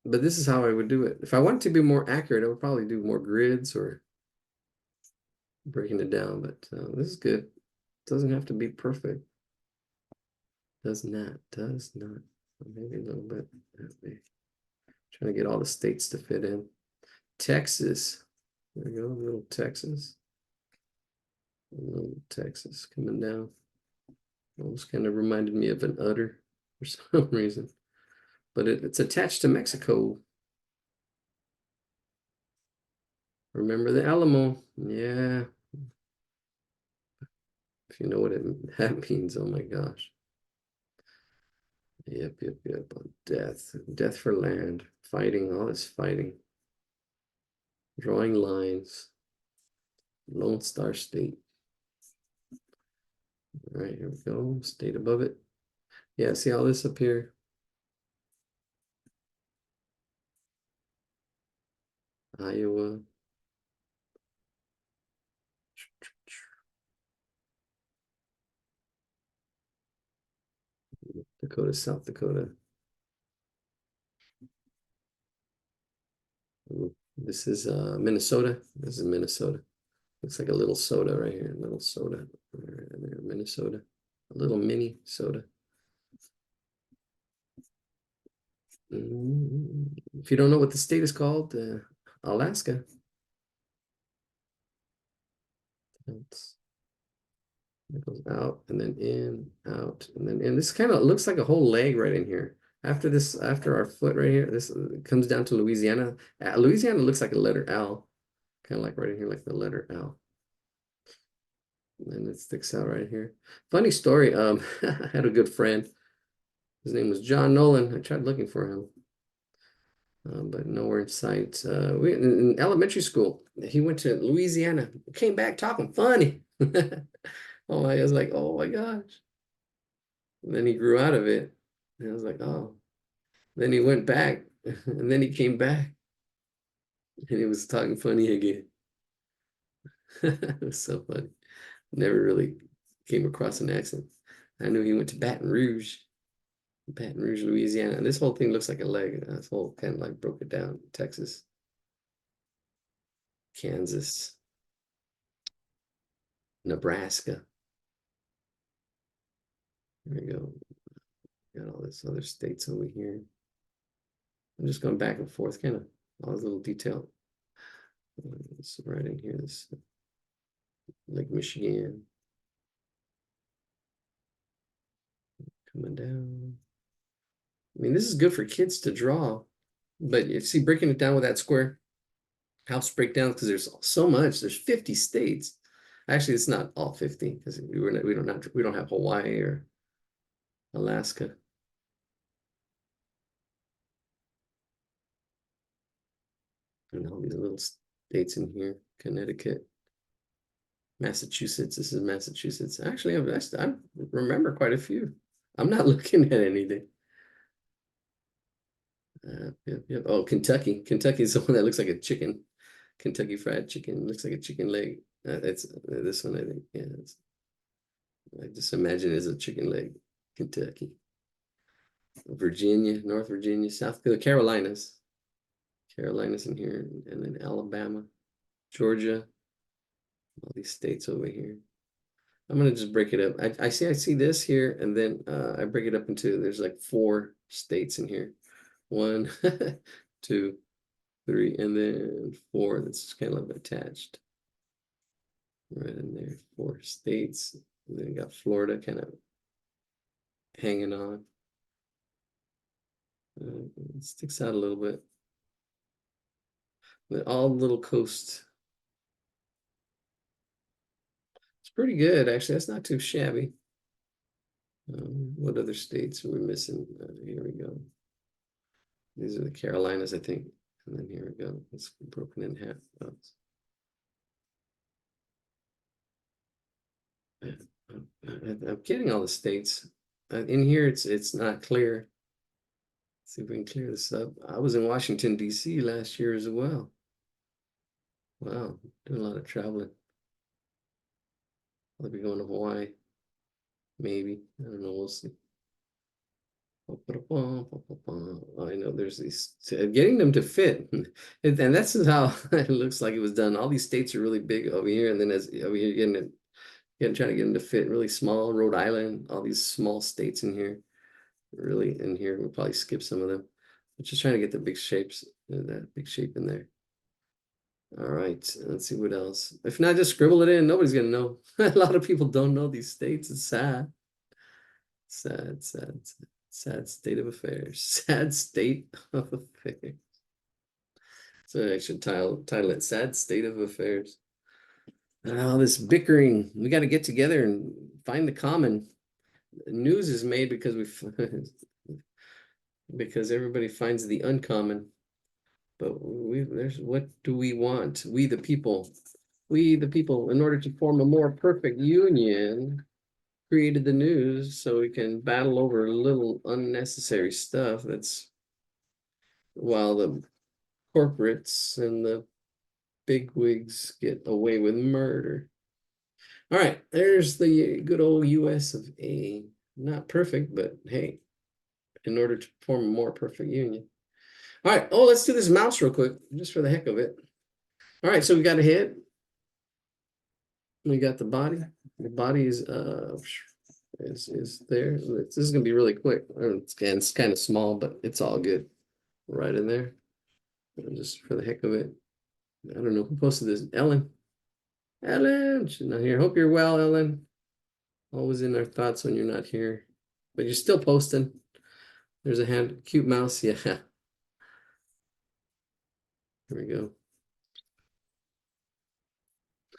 But this is how I would do it. If I wanted to be more accurate, I would probably do more grids or breaking it down, but this is good. Doesn't have to be perfect. Does not. Maybe a little bit. Trying to get all the states to fit in. Texas. There we go, little Texas. A little Texas coming down. Almost kind of reminded me of an udder. for some reason. But it's attached to Mexico. Remember the Alamo? Yeah. If you know what that means, oh my gosh. Yep. Death. Death for land. Fighting, all this fighting. Drawing lines. Lone Star State. All right, here we go. State above it. Yeah, see all this up here? Iowa. Dakota, South Dakota. This is Minnesota. This is Minnesota. Looks like a little soda right here. A little soda. Right there, Minnesota. A little mini soda. If you don't know what the state is called, Alaska. It goes out and then in, out, and then in. This kind of looks like a whole leg right in here. After this, after our foot right here, this comes down to Louisiana. Louisiana looks like a letter L, kind of like right in here, like the letter L. And then it sticks out right here. Funny story. I had a good friend. His name was John Nolan. I tried looking for him, but nowhere in sight. We in elementary school. He went to Louisiana. Came back talking funny. Oh, I was like, oh my gosh. And then he grew out of it. And I was like, oh. Then he went back, and then he came back, and he was talking funny again. It was so funny. Never really came across an accent. I knew he went to Baton Rouge, Louisiana. And this whole thing looks like a leg. This whole kind of like broke it down. Texas, Kansas, Nebraska. There we go. Got all this other states over here. I'm just going back and forth, kind of all this little detail. It's right in here. This Lake Michigan. Coming down. I mean, this is good for kids to draw, but you see, breaking it down with that square house breakdown, because there's so much. There's 50 states. Actually, it's not all 50 because we don't have Hawaii or Alaska. And all these little states in here, Connecticut, Massachusetts. This is Massachusetts. Actually, I remember quite a few. I'm not looking at anything. Yep. Oh, Kentucky. Kentucky is the one that looks like a chicken. Kentucky Fried Chicken looks like a chicken leg. That's this one, I think. Yeah, I just imagine it as a chicken leg. Kentucky, Virginia, North Virginia, South Carolinas. Carolinas in here, and then Alabama, Georgia, all these states over here. I'm gonna just break it up. I see this here, and then I break it up into there's like 4 states in here. 1, 2, 3, and then 4. That's kind of like attached. Right in there, 4 states. And then you got Florida kind of hanging on. It sticks out a little bit. But all little coast. It's pretty good, actually. That's not too shabby. What other states are we missing? Here we go. These are the Carolinas, I think. And then here we go. It's broken in half. I'm getting all the states. In here, it's not clear. Let's see if we can clear this up. I was in Washington, D.C. last year as well. Wow, doing a lot of traveling. I'll be going to Hawaii. Maybe. I don't know. We'll see. I know there's these getting them to fit, and that's how it looks like it was done. All these states are really big over here, and then as over here trying to get them to fit really small. Rhode Island, all these small states in here, really in here. We'll probably skip some of them. But just trying to get the big shapes, that big shape in there. All right, let's see what else. If not, just scribble it in. Nobody's gonna know. A lot of people don't know these states. It's sad. Sad. Sad state of affairs. Sad state of affairs. So I should title it Sad State of Affairs. Oh, this bickering. We got to get together and find the common. News is made because because everybody finds the uncommon. But there's what do we want? We the people. We the people, in order to form a more perfect union, created the news so we can battle over little unnecessary stuff that's while the corporates and the bigwigs get away with murder. All right, there's the good old US of A. Not perfect, but hey, in order to form a more perfect union. All right, oh, let's do this mouse real quick, just for the heck of it. All right, so we got a head. We got the body. The body is there. This is gonna be really quick. It's kind of small, but it's all good. Right in there. Just for the heck of it. I don't know who posted this. Ellen. Ellen, she's not here. Hope you're well, Ellen. Always in our thoughts when you're not here. But you're still posting. There's a hand. Cute mouse. Yeah. There we go.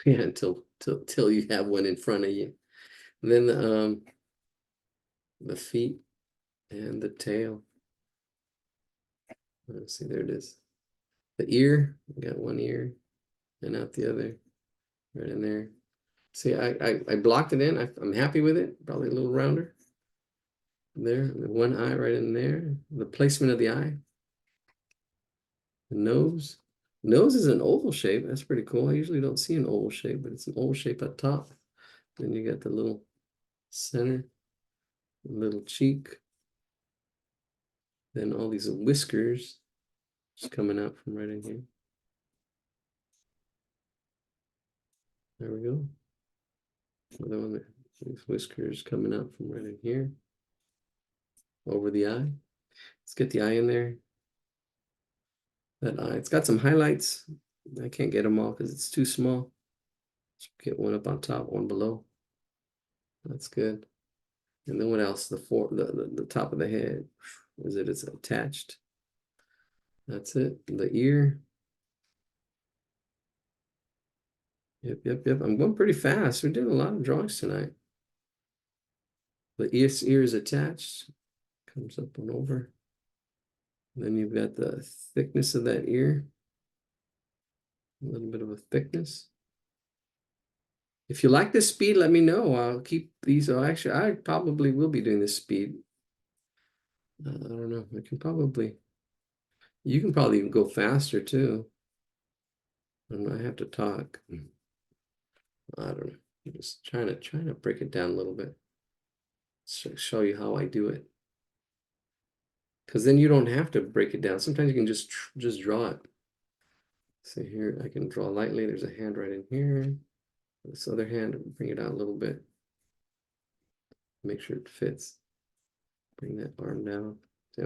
Yeah, until you have one in front of you. And then the feet and the tail. Let's see, there it is. The ear, we got one ear and out the other, right in there. See, I blocked it in. I'm happy with it. Probably a little rounder. There, the one eye right in there. The placement of the eye. The nose. Nose is an oval shape. That's pretty cool. I usually don't see an oval shape, but it's an oval shape at top. Then you got the little center, little cheek. Then all these whiskers just coming out from right in here. There we go. Another one, these whiskers coming out from right in here. Over the eye. Let's get the eye in there. That eye, it's got some highlights. I can't get them all because it's too small. Let's get one up on top, one below. That's good. And then what else? The top of the head. Is it? It's attached. That's it. The ear. Yep. I'm going pretty fast. We're doing a lot of drawings tonight. The ear is attached. Comes up and over. And then you've got the thickness of that ear. A little bit of a thickness. If you like this speed, let me know. I'll keep these. Oh, actually, I probably will be doing this speed. I don't know. I can probably. You can probably even go faster too. I have to talk. I don't know. I'm just trying to break it down a little bit. Show you how I do it. Because then you don't have to break it down. Sometimes you can just draw it. See here, I can draw lightly. There's a hand right in here. This other hand, bring it out a little bit. Make sure it fits. Bring that arm down.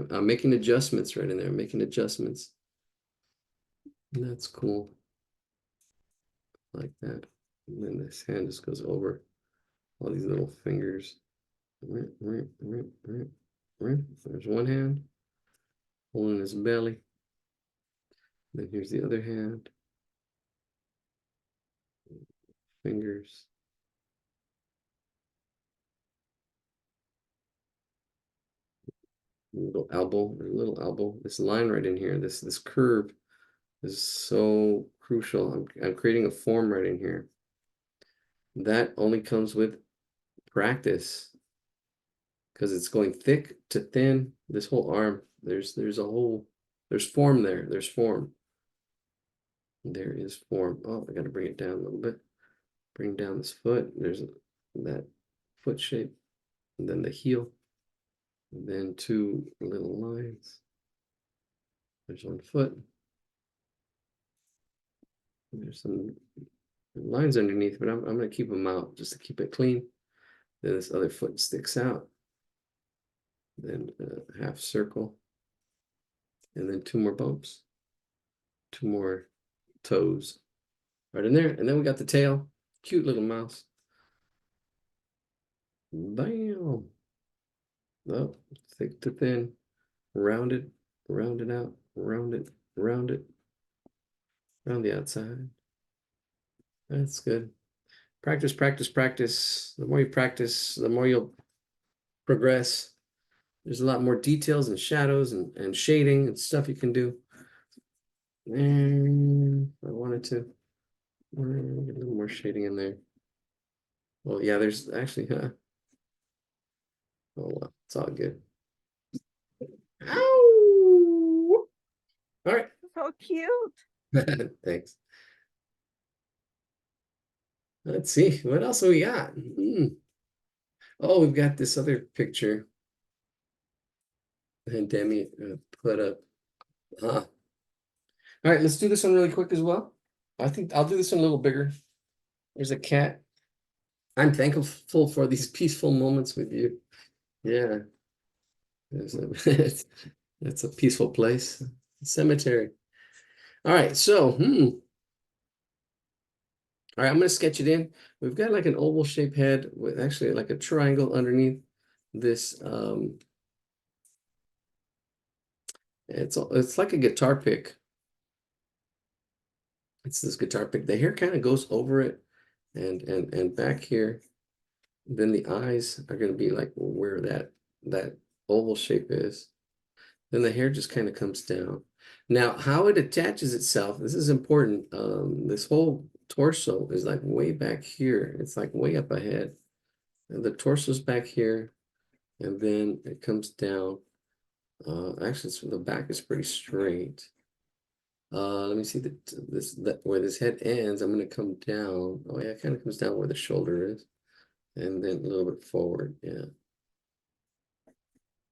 I'm making adjustments right in there. I'm making adjustments. And that's cool. Like that. And then this hand just goes over all these little fingers. There's one hand holding his belly. Then here's the other hand. Fingers. Little elbow. This line right in here, this curve is so crucial. I'm creating a form right in here. That only comes with practice because it's going thick to thin. This whole arm, there's form there. There's form. There is form. Oh, I got to bring it down a little bit. Bring down this foot. There's that foot shape, and then the heel, and then two little lines. There's one foot. There's some lines underneath, but I'm going to keep them out just to keep it clean. Then this other foot sticks out. Then a half circle. And then two more bumps. Two more toes. Right in there. And then we got the tail. Cute little mouse. Bam. Oh, thick to thin, round it out, round it, round it, around the outside. That's good. Practice, practice, practice. The more you practice, the more you'll progress. There's a lot more details and shadows and shading and stuff you can do. And I wanted to get a little more shading in there. Well, yeah, there's actually, oh, well, it's all good. Ow! All right. So cute. Thanks. Let's see. What else we got? Oh, we've got this other picture that Demi put up. All right, let's do this one really quick as well. I think I'll do this one a little bigger. There's a cat. I'm thankful for these peaceful moments with you. Yeah. It's, it's a peaceful place. Cemetery. All right, so all right, I'm gonna sketch it in. We've got like an oval shaped head with actually like a triangle underneath this. It's like a guitar pick. It's this guitar pick. The hair kind of goes over it and back here. Then the eyes are gonna be like where that oval shape is. Then the hair just kind of comes down. Now, how it attaches itself, this is important. This whole torso is like way back here. It's like way up ahead. And the torso's back here, and then it comes down. Actually, the back is pretty straight. Let me see that where this head ends. I'm gonna come down. Oh yeah, it kind of comes down where the shoulder is, and then a little bit forward. Yeah.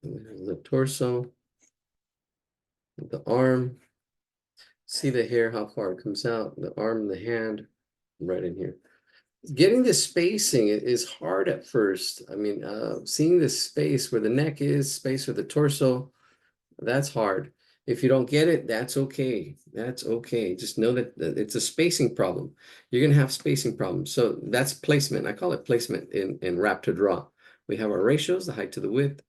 And then the torso, the arm. See the hair, how far it comes out, the arm, the hand, right in here. Getting the spacing is hard at first. I mean, seeing the space where the neck is, space where the torso, that's hard. If you don't get it, that's okay. That's okay. Just know that it's a spacing problem. You're gonna have spacing problems. So that's placement. I call it placement in Wrap to Draw. We have our ratios, the height to the width.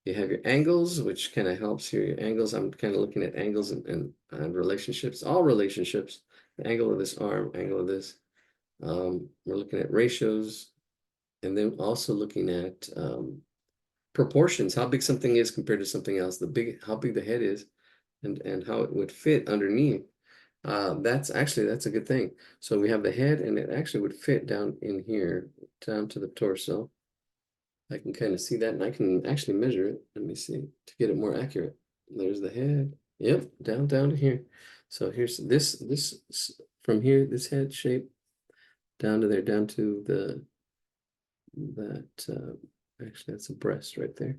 You have your angles, which kind of helps here. Your angles, I'm kind of looking at angles and relationships, all relationships. The angle of this arm, angle of this. We're looking at ratios, and then also looking at proportions, how big something is compared to something else, how big the head is, and how it would fit underneath. That's a good thing. So we have the head, and it actually would fit down in here, down to the torso. I can kind of see that, and I can actually measure it. Let me see to get it more accurate. There's the head. Yep, down to here. So here's this from here, this head shape down to there, down to that. Actually, that's a breast right there,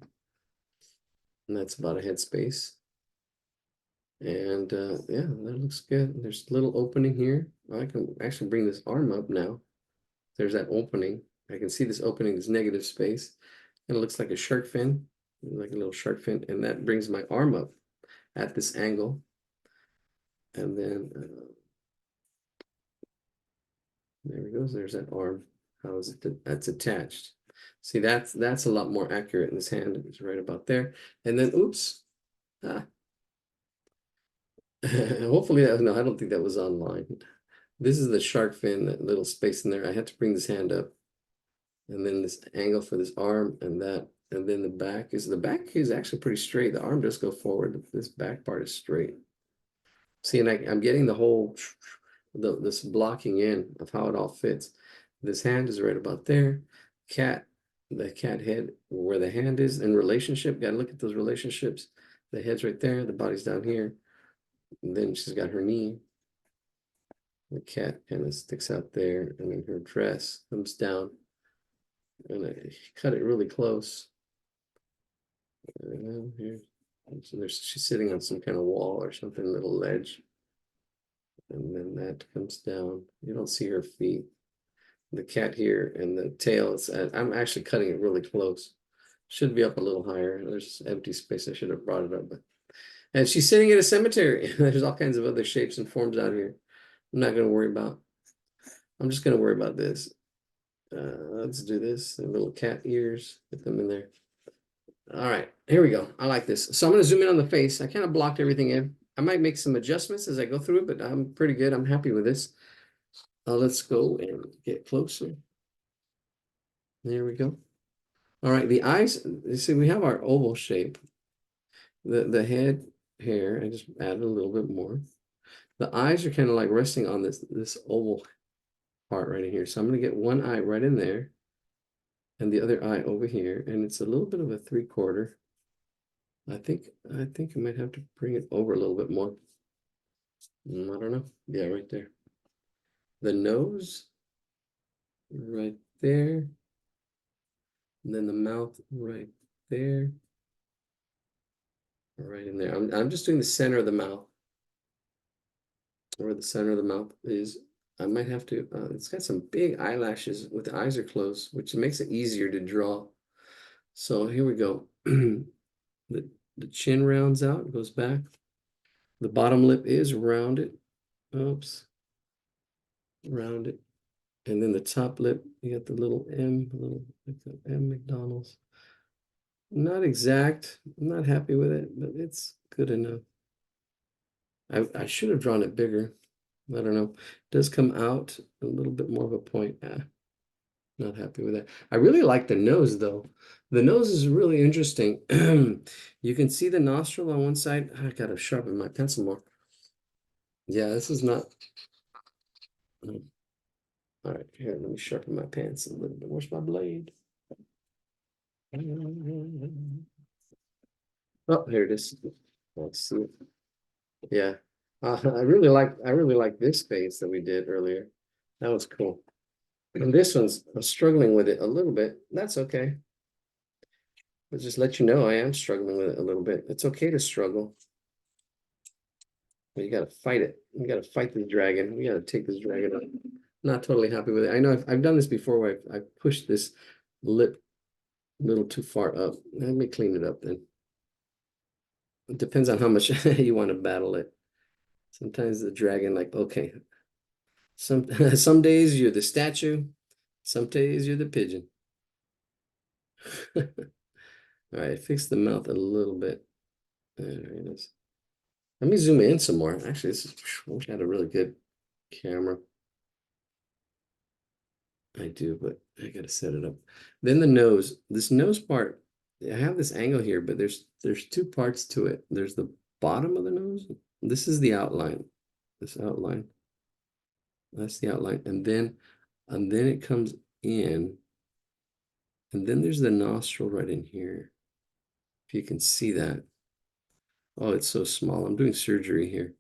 and that's about a head space. And yeah, that looks good. There's a little opening here. I can actually bring this arm up now. There's that opening. I can see this opening, this negative space. And it looks like a shark fin, like a little shark fin. And that brings my arm up at this angle. And then there it goes. There's that arm. How is it? That's attached. See, that's a lot more accurate in this hand. It's right about there. And then, oops. Hopefully that was, no, I don't think that was online. This is the shark fin, that little space in there. I had to bring this hand up. And then this angle for this arm and that. And then the back is actually pretty straight. The arm does go forward. This back part is straight. See, and I'm getting the whole this blocking in of how it all fits. This hand is right about there. The cat head, where the hand is in relationship. Got to look at those relationships. The head's right there. The body's down here. And then she's got her knee. The cat kind of sticks out there, and then her dress comes down. And I cut it really close. Here. So she's sitting on some kind of wall or something, little ledge. And then that comes down. You don't see her feet. The cat here and the tail. I'm actually cutting it really close. Should be up a little higher. There's empty space. I should have brought it up. And she's sitting in a cemetery. There's all kinds of other shapes and forms out here. I'm not going to worry about. I'm just going to worry about this. Let's do this. The little cat ears. Get them in there. All right, here we go. I like this. So I'm gonna zoom in on the face. I kind of blocked everything in. I might make some adjustments as I go through it, but I'm pretty good. I'm happy with this. Let's go and get closer. There we go. All right, the eyes, you see, we have our oval shape. The head here, I just added a little bit more. The eyes are kind of like resting on this oval part right here. So I'm gonna get one eye right in there and the other eye over here, and it's a little bit of a 3/4. I think I might have to bring it over a little bit more. I don't know. Yeah, right there. The nose right there. And then the mouth right there. Right in there. I'm just doing the center of the mouth. Where the center of the mouth is. I might have to, it's got some big eyelashes with the eyes are closed, which makes it easier to draw. So here we go. The chin rounds out, goes back. The bottom lip is rounded. Oops. Rounded. And then the top lip, you got the little M, like the M McDonald's. Not exact. I'm not happy with it, but it's good enough. I should have drawn it bigger. I don't know. It does come out a little bit more of a point. Not happy with that. I really like the nose though. The nose is really interesting. You can see the nostril on one side. I gotta sharpen my pencil more. Yeah, this is not. All right, here, let me sharpen my pants a little bit. Where's my blade? Oh, here it is. Let's see. Yeah. I really like this face that we did earlier. That was cool. And this one's I'm struggling with it a little bit. That's okay. But just let you know I am struggling with it a little bit. It's okay to struggle. But you gotta fight it. You gotta fight this dragon. We gotta take this dragon on. Not totally happy with it. I know I've done this before where I've pushed this lip a little too far up. Let me clean it up then. It depends on how much you want to battle it. Sometimes the dragon, like, okay, some days you're the statue, some days you're the pigeon. All right, fix the mouth a little bit. There it is. Let me zoom in some more. Actually, I wish I had a really good camera. I do, but I gotta set it up. Then the nose. This nose part, I have this angle here, but there's two parts to it. There's the bottom of the nose. This is the outline. This outline. That's the outline. And then it comes in. And then there's the nostril right in here. If you can see that. Oh, it's so small. I'm doing surgery here.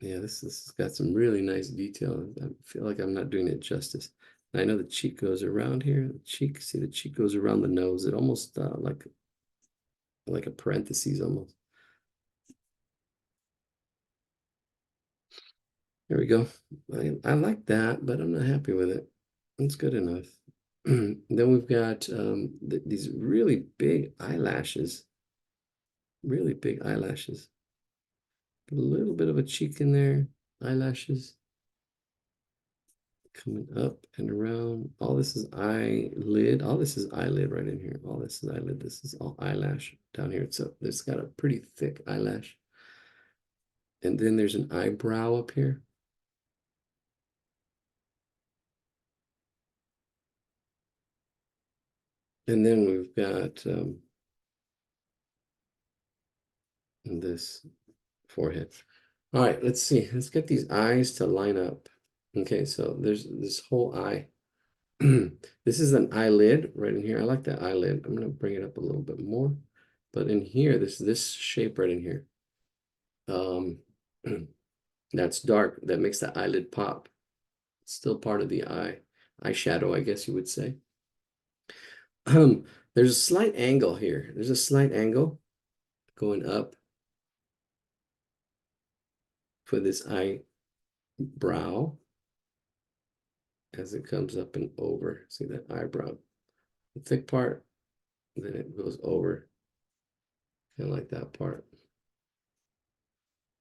Yeah, this has got some really nice detail. I feel like I'm not doing it justice. I know the cheek goes around here. The cheek, see the cheek goes around the nose. It almost like a parentheses almost. There we go. I like that, but I'm not happy with it. It's good enough. Then we've got these really big eyelashes. Really big eyelashes. A little bit of a cheek in there. Eyelashes. Coming up and around. All this is eyelid. All this is eyelid right in here. All this is eyelid. This is all eyelash down here. So it's got a pretty thick eyelash. And then there's an eyebrow up here. And then we've got this forehead. All right, let's see. Let's get these eyes to line up. Okay, so there's this whole eye. This is an eyelid right in here. I like that eyelid. I'm gonna bring it up a little bit more. But in here, this shape right in here. That's dark. That makes the eyelid pop. It's still part of the eyeshadow, I guess you would say. There's a slight angle here. There's a slight angle going up for this eyebrow as it comes up and over. See that eyebrow? The thick part, then it goes over, kind of like that part.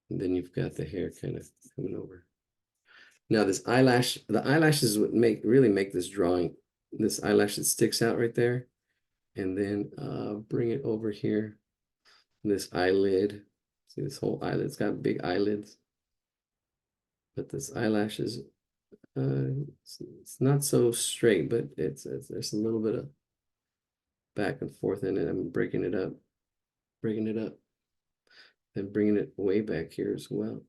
And then you've got the hair kind of coming over. Now this eyelash, the eyelashes would really make this drawing. This eyelash that sticks out right there And then bring it over here. This eyelid. See this whole eyelid? It's got big eyelids. But this eyelash is it's not so straight, but there's a little bit of back and forth in it. I'm breaking it up, and bringing it way back here as well.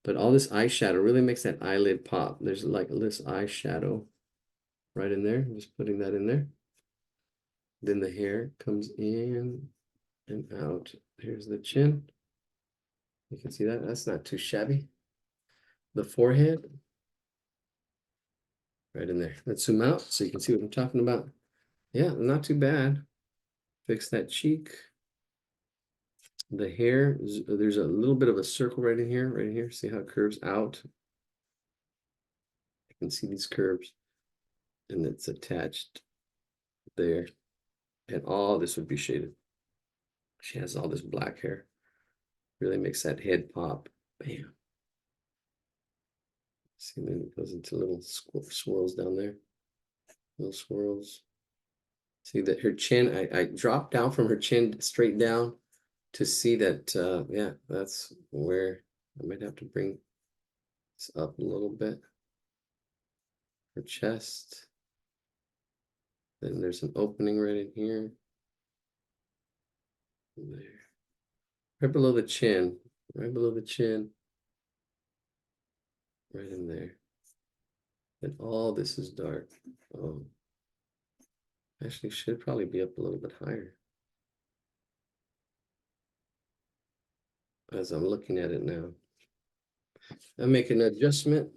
But all this eyeshadow really makes that eyelid pop. There's like this eyeshadow right in there. I'm just putting that in there. Then the hair comes in and out. Here's the chin. You can see that. That's not too shabby. The forehead. Right in there. Let's zoom out so you can see what I'm talking about. Yeah, not too bad. Fix that cheek. The hair, there's a little bit of a circle right in here, right here. See how it curves out? I can see these curves. And it's attached there. And all this would be shaded. She has all this black hair. Really makes that head pop. Bam. See, then it goes into little swirls down there. Little swirls. See that her chin, I dropped down from her chin straight down to see that, yeah, that's where I might have to bring this up a little bit. Her chest. Then there's an opening right in here. There. Right below the chin. Right below the chin. Right in there. And all this is dark. Oh. Actually, should probably be up a little bit higher. As I'm looking at it now. I make an adjustment.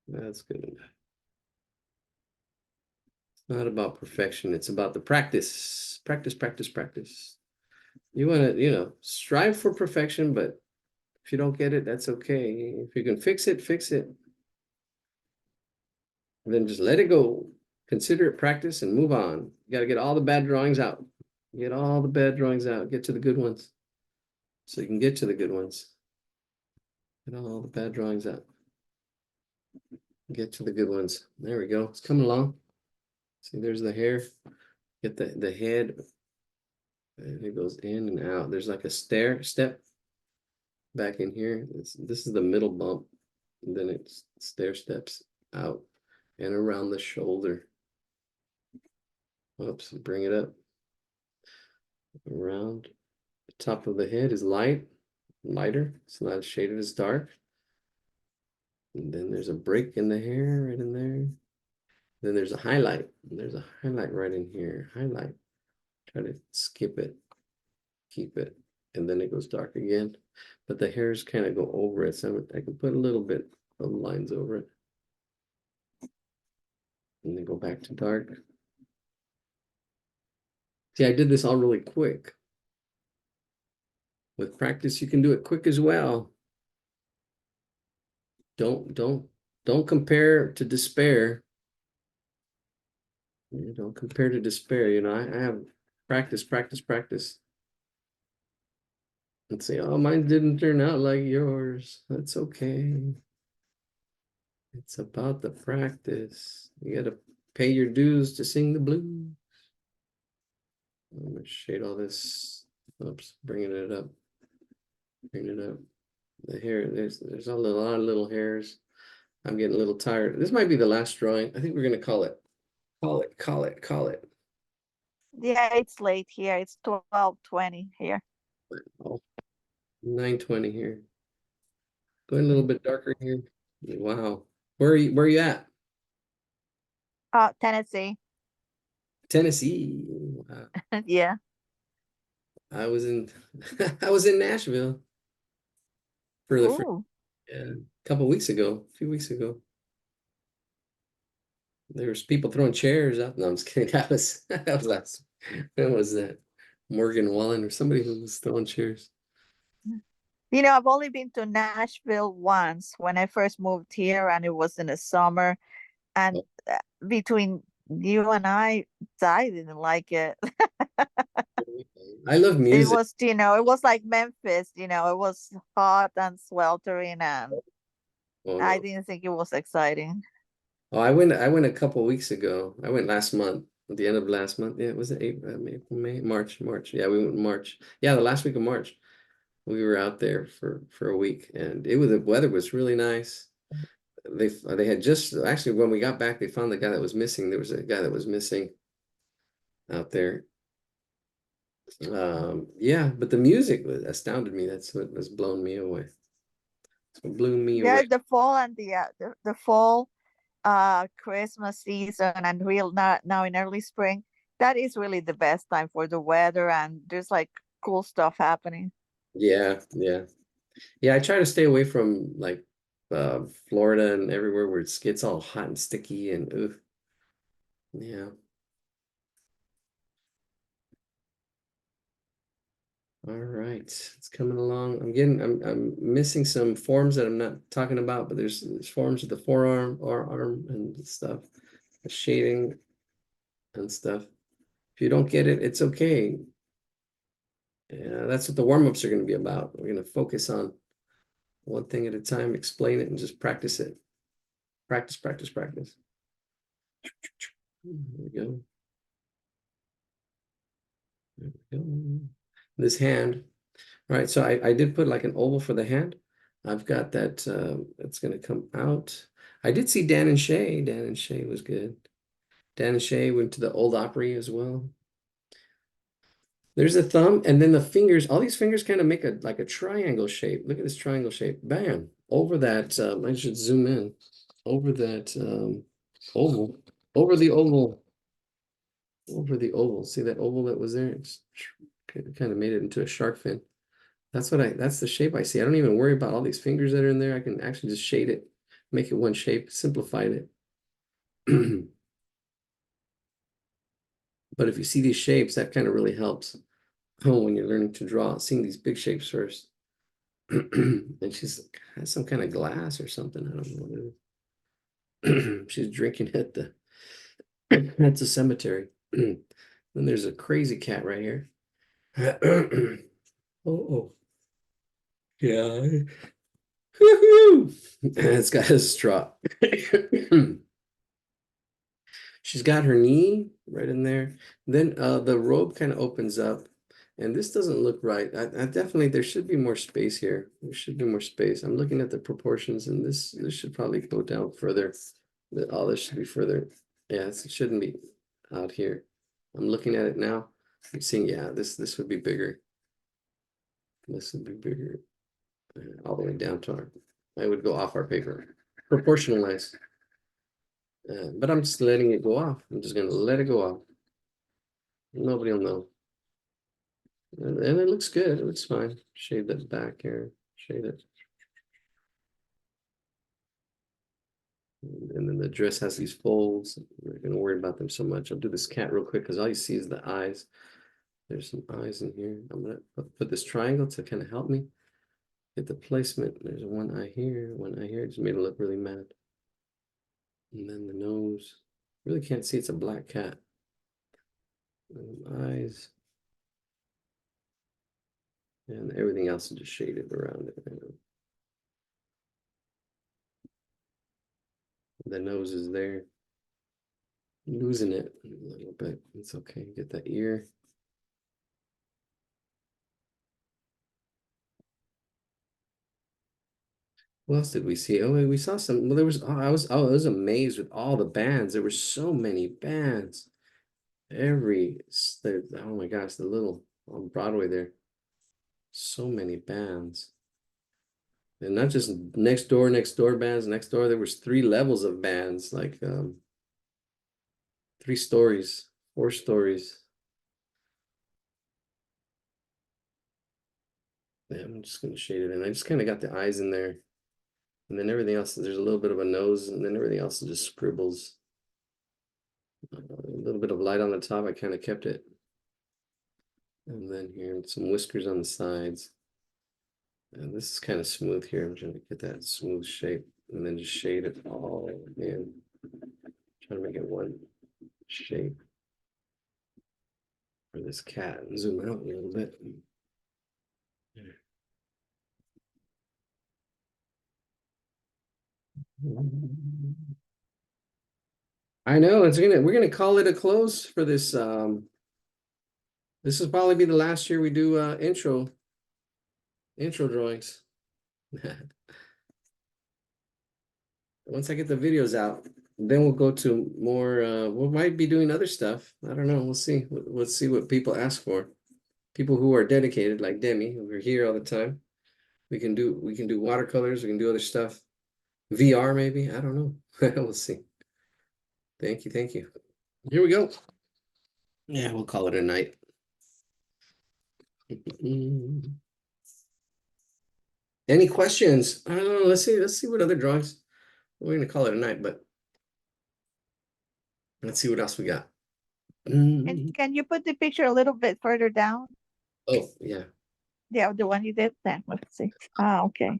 That's good enough. It's not about perfection. It's about the practice. Practice, practice, practice. You want to, strive for perfection, but if you don't get it, that's okay. If you can fix it, fix it. And then just let it go. Consider it practice and move on. You got to get all the bad drawings out. Get all the bad drawings out. Get to the good ones. So you can get to the good ones. Get all the bad drawings out. Get to the good ones. There we go. It's coming along. See, there's the hair. Get the head. And it goes in and out. There's like a step back in here. This is the middle bump. And then it stair steps out and around the shoulder. Oops, bring it up. Around the top of the head is lighter. It's not as shaded as dark. And then there's a break in the hair right in there. Then there's a highlight. There's a highlight right in here. Highlight. Try to skip it. Keep it. And then it goes dark again. But the hairs kind of go over it. So I can put a little bit of lines over it. And then go back to dark. See, I did this all really quick. With practice, you can do it quick as well. Don't compare to despair. Don't compare to despair. I have practice. And say, oh, mine didn't turn out like yours. That's okay. It's about the practice. You got to pay your dues to sing the blues. I'm gonna shade all this. Oops, bringing it up. Bringing it up. The hair, there's a lot of little hairs. I'm getting a little tired. This might be the last drawing. I think we're gonna call it. Call it. Yeah, it's late here. It's 12:20 here. Oh, 9:20 here. Going a little bit darker here. Wow. Where are you at? Tennessee. Tennessee. Wow. Yeah. I was in I was in Nashville for the Ooh. a couple weeks ago, a few weeks ago. There was people throwing chairs out. No, I'm just kidding. That was last. When was that? Morgan Wallen or somebody who was throwing chairs. I've only been to Nashville once when I first moved here, and it was in the summer. And between you and I didn't like it. I love It music. was, it was like Memphis, it was hot and sweltering, and Oh I no. didn't think it was exciting. Oh, I went a couple weeks ago. I went last month, at the end of last month. Yeah, was it April, May, March? Yeah, we went in March. Yeah, the last week of March. We were out there for a week, and the weather was really nice. They had just actually when we got back, they found the guy that was missing. There was a guy that was missing out there. Yeah, but the music astounded me. That's what was blowing me away. That's what blew me Yeah, away. the fall and the fall Christmas season and real now in early spring, that is really the best time for the weather and there's like cool stuff happening. Yeah, yeah. Yeah, I try to stay away from like Florida and everywhere where it gets all hot and sticky and ugh. Yeah. All right. It's coming along. I'm missing some forms that I'm not talking about, but there's forms of the forearm or arm and stuff, the shading and stuff. If you don't get it, it's okay. Yeah, that's what the warm-ups are going to be about. We're going to focus on one thing at a time, explain it, and just practice it. Practice, practice, practice. There we go. There we go. This hand. All right, so I did put like an oval for the hand. I've got that that's gonna come out. I did see Dan and Shay. Dan and Shay was good. Dan and Shay went to the Old Opry as well. There's a thumb, and then the fingers, all these fingers kind of make a like a triangle shape. Look at this triangle shape. Bam. Over that, I should zoom in. Over that oval. Over the oval. Over the oval. See that oval that was there? It's kind of made it into a shark fin. That's the shape I see. I don't even worry about all these fingers that are in there. I can actually just shade it, make it one shape, simplified it. But if you see these shapes, that kind of really helps when you're learning to draw, seeing these big shapes first. And she's has some kind of glass or something. I don't know what it is. She's drinking at the at the cemetery. Then there's a crazy cat right here. Oh, oh, yeah. It's got a straw. She's got her knee right in there. Then the robe kind of opens up, and this doesn't look right. I definitely there should be more space here. There should be more space. I'm looking at the proportions, and this should probably go down further. All this should be further. Yeah, it shouldn't be out here. I'm looking at it now. I'm seeing, yeah, this would be bigger. This would be bigger, all the way down to our. I would go off our paper. Proportionalize. But I'm just letting it go off. I'm just gonna let it go off. Nobody will know. And it looks good. It looks fine. Shade that back here. Shade it. And then the dress has these folds. I'm not gonna worry about them so much. I'll do this cat real quick because all you see is the eyes. There's some eyes in here. I'm gonna put this triangle to kind of help me get the placement. There's one eye here, one eye here. It just made it look really mad. And then the nose. Really can't see it's a black cat. And eyes. And everything else is just shaded around it. The nose is there. Losing it a little bit. It's okay. Get that ear. What else did we see? Oh, we saw some. Well, there was. I was amazed with all the bands. There were so many bands. Oh my gosh, the little on Broadway there. So many bands, and not just next door bands. Next door, there was three levels of bands, like 3 stories, 4 stories. Yeah, I'm just gonna shade it in. I just kind of got the eyes in there, and then everything else. There's a little bit of a nose, and then everything else is just scribbles. A little bit of light on the top. I kind of kept it. And then here, some whiskers on the sides. And this is kind of smooth here. I'm trying to get that smooth shape and then just shade it all in. Trying to make it one shape for this cat and zoom out a little bit. I know we're gonna call it a close for this. This will probably be the last year we do intro drawings. Once I get the videos out, then we'll go to more. We might be doing other stuff. I don't know. We'll see. Let's see what people ask for. People who are dedicated, like Demi, who are here all the time. We can do watercolors. We can do other stuff. VR maybe. I don't know. We'll see. Thank you. Thank you. Here we go. Yeah, we'll call it a night. Any questions? I don't know. Let's see. Let's see what other drawings. We're gonna call it a night, but let's see what else we got. And can you put the picture a little bit further down? Oh, yeah. Yeah, the one you did then. Let's see. Ah, okay.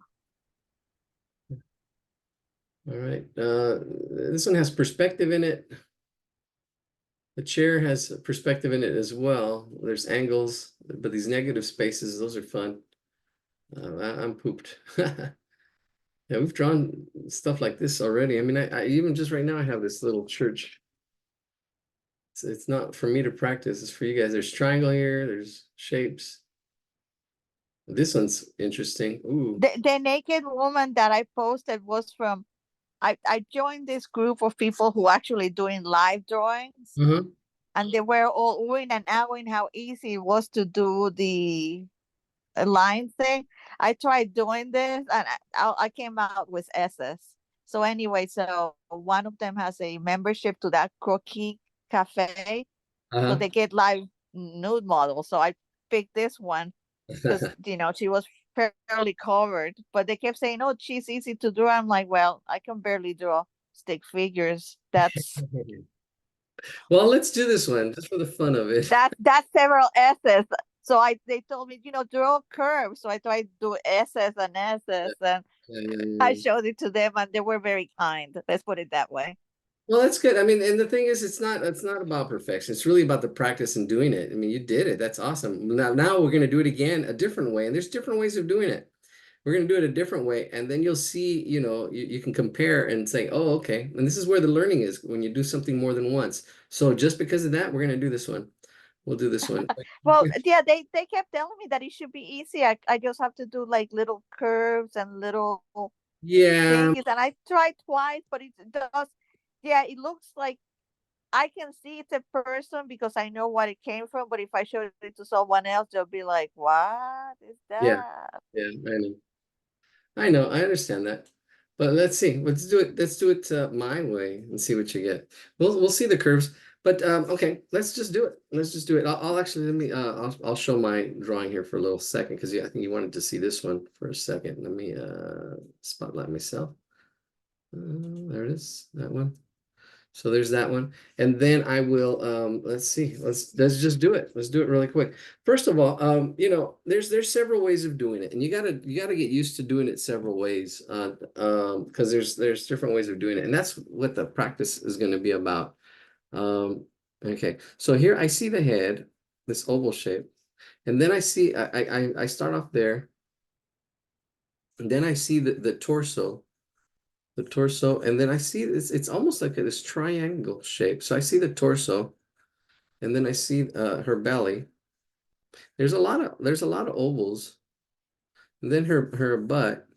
All right. This one has perspective in it. The chair has perspective in it as well. There's angles, but these negative spaces, those are fun. I'm pooped. Yeah, we've drawn stuff like this already. I mean, I even just right now I have this little church. It's not for me to practice, it's for you guys. There's triangle here, there's shapes. This one's interesting. Ooh. The naked woman that I posted was from I joined this group of people who actually doing live drawings, Uh-huh. and they were all oohing and ahhing how easy it was to do the line thing. I tried doing this and I came out with S's. So anyway, so one of them has a membership to that croquis cafe, so Uh-huh. they get live nude models. So I picked this one because she was fairly covered, but they kept saying, "Oh, she's easy to draw." I'm like, well, I can barely draw stick figures. Well, let's do this one just for the fun of it. That's several S's. So they told me, draw curves. So I tried to do S's and S's, and Yeah, yeah, yeah, I yeah. showed it to them, and they were very kind. Let's put it that way. Well, that's good. I mean, and the thing is, it's not about perfection. It's really about the practice and doing it. I mean, you did it. That's awesome. Now we're gonna do it again a different way, and there's different ways of doing it. We're gonna do it a different way, and then you'll see, you can compare and say, oh, okay. And this is where the learning is when you do something more than once. So just because of that, we're gonna do this one. We'll do this one. Well, yeah, they kept telling me that it should be easy. I just have to do like little curves and little Yeah, thingies, and I tried twice, but it does. Yeah, it looks like I can see it's a person because I know what it came from. But if I show it to someone else, they'll be like, "What is yeah, that?" yeah. I know, I understand that. But let's see. Let's do it. Let's do it my way and see what you get. We'll see the curves. But okay, let's just do it. Let's just do it. I'll actually let me I'll show my drawing here for a little second because I think you wanted to see this one for a second. Let me spotlight myself. There it is. That one. So there's that one. And then I will let's see. Let's just do it. Let's do it really quick. First of all, there's several ways of doing it, and you gotta get used to doing it several ways. Because there's different ways of doing it, and that's what the practice is going to be about. Okay, so here I see the head, this oval shape, and then I see I start off there, and then I see the torso and then I see this, it's almost like this triangle shape. So I see the torso, and then I see her belly. There's a lot of ovals, and then her butt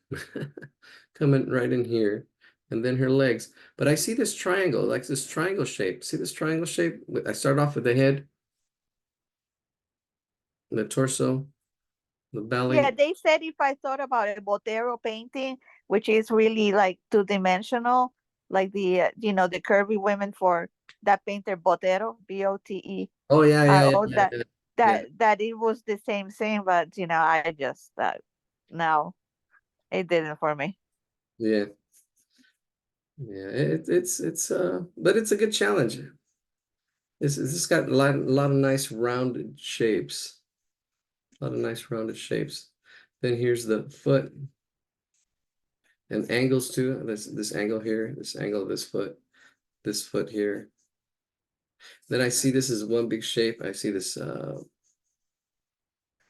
coming right in here, and then her legs. But I see this triangle, like this triangle shape. See this triangle shape? I start off with the head, the torso, the Yeah, belly. they said if I thought about a Botero painting, which is really like two-dimensional, like the curvy women for that painter Botero, Bote. Oh yeah, yeah, yeah, Oh, yeah, that yeah. Yeah. that it was the same thing, but I just no, it didn't for me. Yeah. Yeah, but it's a good challenge. It's got a lot of nice rounded shapes. A lot of nice rounded shapes. Then here's the foot and angles too. This angle here, this angle of this foot here. Then I see this is one big shape. I see this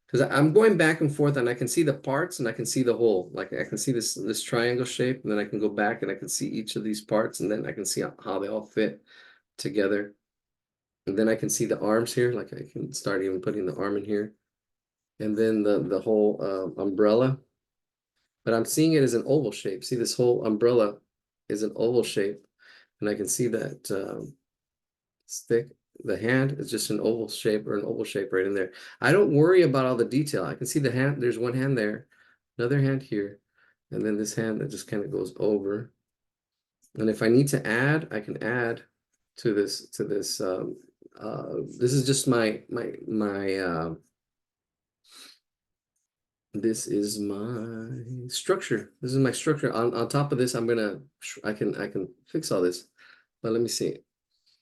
because I'm going back and forth and I can see the parts and I can see the whole. Like I can see this triangle shape, and then I can go back and I can see each of these parts, and then I can see how they all fit. together. And then I can see the arms here, like I can start even putting the arm in here. And then the whole umbrella. But I'm seeing it as an oval shape. See, this whole umbrella is an oval shape. And I can see that stick, the hand is just an oval shape or an oval shape right in there. I don't worry about all the detail. I can see the hand, there's one hand there, another hand here, and then this hand that just kind of goes over. And if I need to add, I can add to this. This is just this is my structure. This is my structure. On top of this, I can fix all this. But let me see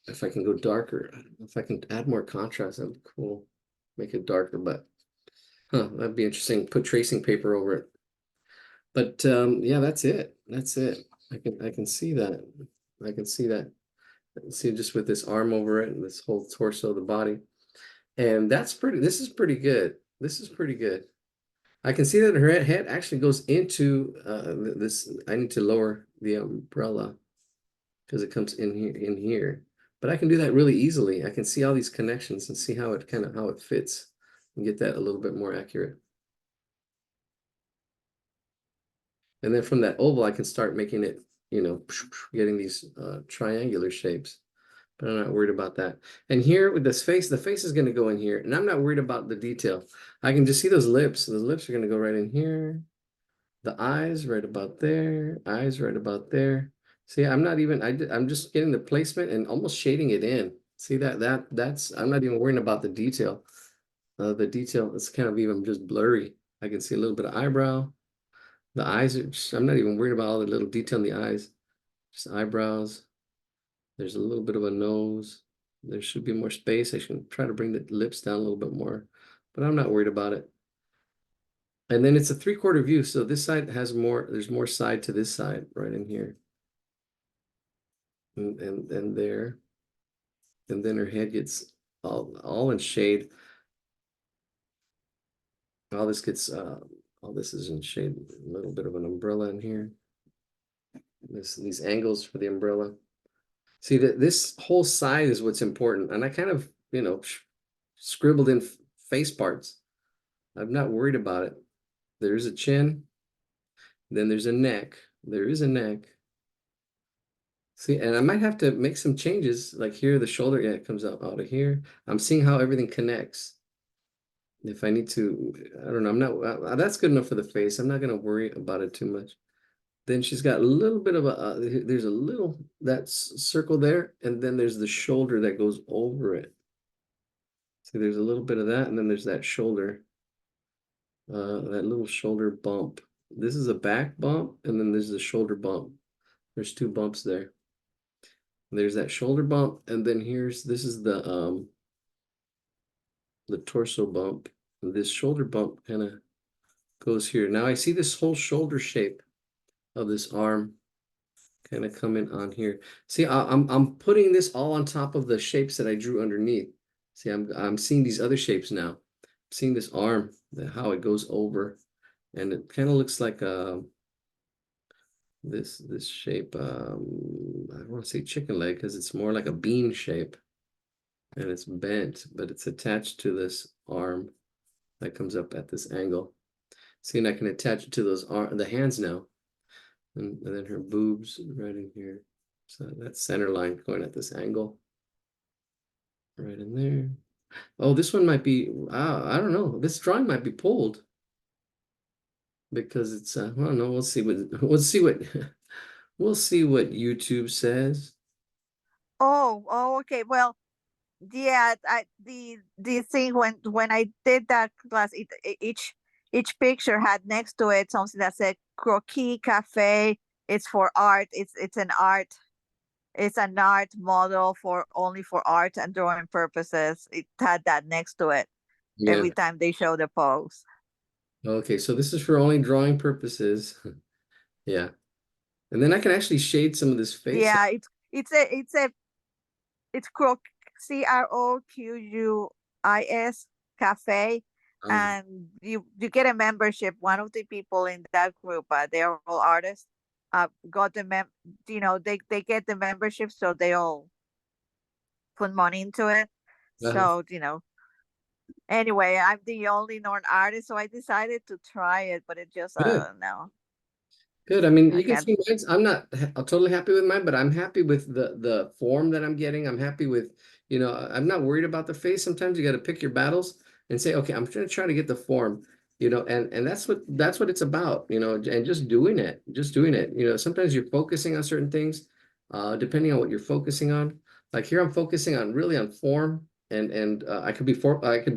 if I can go darker. If I can add more contrast, that'd be cool. Make it darker, but that'd be interesting. Put tracing paper over it. But yeah, that's it. That's it. I can see that. I can see that. See just with this arm over it and this whole torso of the body. And this is pretty good. This is pretty good. I can see that her head actually goes into this. I need to lower the umbrella because it comes in here. But I can do that really easily. I can see all these connections and see how it fits and get that a little bit more accurate. And then from that oval, I can start making it, getting these triangular shapes. But I'm not worried about that. And here with this face, the face is going to go in here. And I'm not worried about the detail. I can just see those lips. The lips are going to go right in here. The eyes right about there. Eyes right about there. See, I'm just getting the placement and almost shading it in. See that's, I'm not even worrying about the detail. The detail is kind of even just blurry. I can see a little bit of eyebrow. The eyes are just, I'm not even worried about all the little detail in the eyes. Just eyebrows. There's a little bit of a nose. There should be more space. I should try to bring the lips down a little bit more, but I'm not worried about it. And then it's a 3/4 view. So this side has more, there's more side to this side right in here. And there. And then her head gets all in shade. All this gets, all this is in shade. A little bit of an umbrella in here. These angles for the umbrella. See that this whole side is what's important. And I kind of, scribbled in face parts. I'm not worried about it. There's a chin. Then there's a neck. There is a neck. See, and I might have to make some changes. Like here, the shoulder, yeah, it comes out of here. I'm seeing how everything connects. If I need to, I don't know. I'm not, that's good enough for the face. I'm not going to worry about it too much. Then she's got a little bit of there's a little, that circle there. And then there's the shoulder that goes over it. See, there's a little bit of that. And then there's that shoulder. That little shoulder bump. This is a back bump, and then there's the shoulder bump. There's two bumps there. There's that shoulder bump, and then this is the torso bump. And this shoulder bump kind of goes here. Now I see this whole shoulder shape of this arm kind of coming on here. See, I'm putting this all on top of the shapes that I drew underneath. See, I'm seeing these other shapes now. I'm seeing this arm, how it goes over, and it kind of looks like this shape. I don't want to say chicken leg because it's more like a bean shape, and it's bent, but it's attached to this arm that comes up at this angle. See, and I can attach it to the hands now, and then her boobs right in here. So that center line going at this angle, right in there. Oh, this one might be. I don't know. This drawing might be pulled because it's. I don't know. We'll see what. We'll see what. We'll see what YouTube says. Oh, okay. Well, yeah, the thing when I did that class, each picture had next to it something that said croquis cafe. It's for art. It's an art. It's an art model for only for art and drawing purposes. It had that next to it Yeah. every time they show the pose. Okay, so this is for only drawing purposes. Yeah. And then I can actually shade some of this face. Yeah, it's CROQUIS cafe, Um, and you get a membership. One of the people in that group, they're all artists. Got the they get the membership, so they all put money into it. Uh, So, anyway, I'm the only non artist, so I decided to try it, but it just, I good. don't know. Good. I mean, I you can can't. see mine's, I'm not totally happy with mine, but I'm happy with the form that I'm getting. I'm happy with, I'm not worried about the face. Sometimes you got to pick your battles and say, okay, I'm gonna try to get the form, and that's what it's about, and just doing it. Sometimes you're focusing on certain things, depending on what you're focusing on. Like here, I'm focusing on really on form, and I could be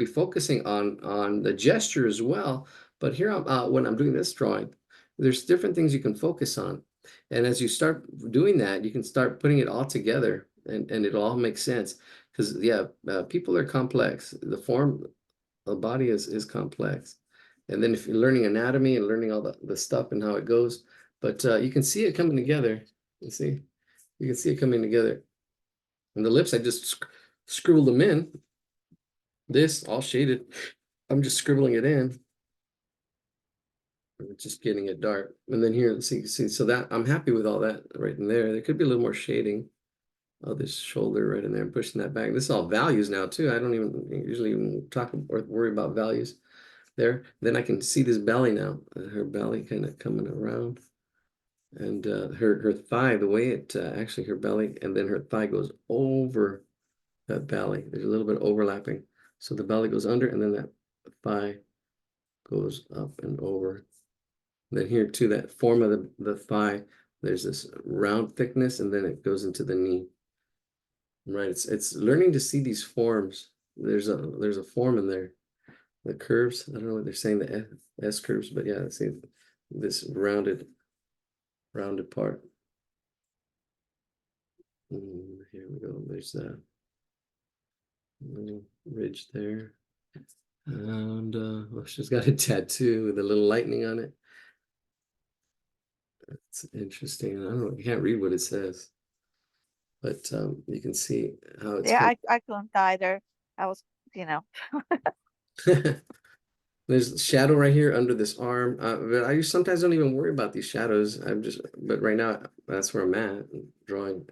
focusing on the gesture as well. But here I'm when I'm doing this drawing. There's different things you can focus on. And as you start doing that, you can start putting it all together and it'll all make sense. Because yeah, people are complex. The body is complex. And then if you're learning anatomy and learning all the stuff and how it goes, but you can see it coming together. You can see it coming together. And the lips, I just scribbled them in. This all shaded. I'm just scribbling it in. Just getting it dark. And then here, see, so that I'm happy with all that right in there. There could be a little more shading of this shoulder right in there and pushing that back. This is all values now too. I don't even usually even talk or worry about values there. Then I can see this belly now, her belly kind of coming around. And her thigh, the way it actually her belly, and then her thigh goes over that belly. There's a little bit of overlapping. So the belly goes under, and then that thigh goes up and over. Then here too, that form of the thigh, there's this round thickness, and then it goes into the knee. Right. It's learning to see these forms. There's a form in there. The curves. I don't know what they're saying, the S curves, but yeah, see this rounded part. Here we go. There's that little ridge there. And well, she's got a tattoo with a little lightning on it. It's interesting. I don't know, you can't read what it says, but you can see how it's Yeah, kind I couldn't either. I was, you know, of there's shadow right here under this arm. But I sometimes don't even worry about these shadows. But right now that's where I'm at, drawing,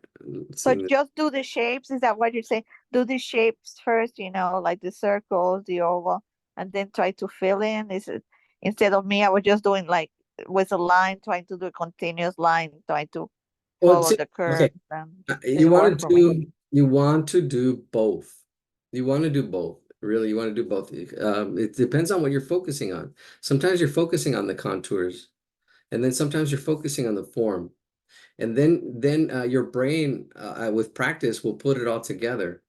so seeing this. just do the shapes. Is that what you're saying? Do the shapes first, like the circles, the oval, and then try to fill in. Is it instead of me, I was just doing like with a line, trying to do a continuous line, trying to Well, follow see, the okay, curves, and you didn't want work to for me. do both. You want to do both. Really, you want to do both. It depends on what you're focusing on. Sometimes you're focusing on the contours, and then sometimes you're focusing on the form. And then your brain with practice will put it all together,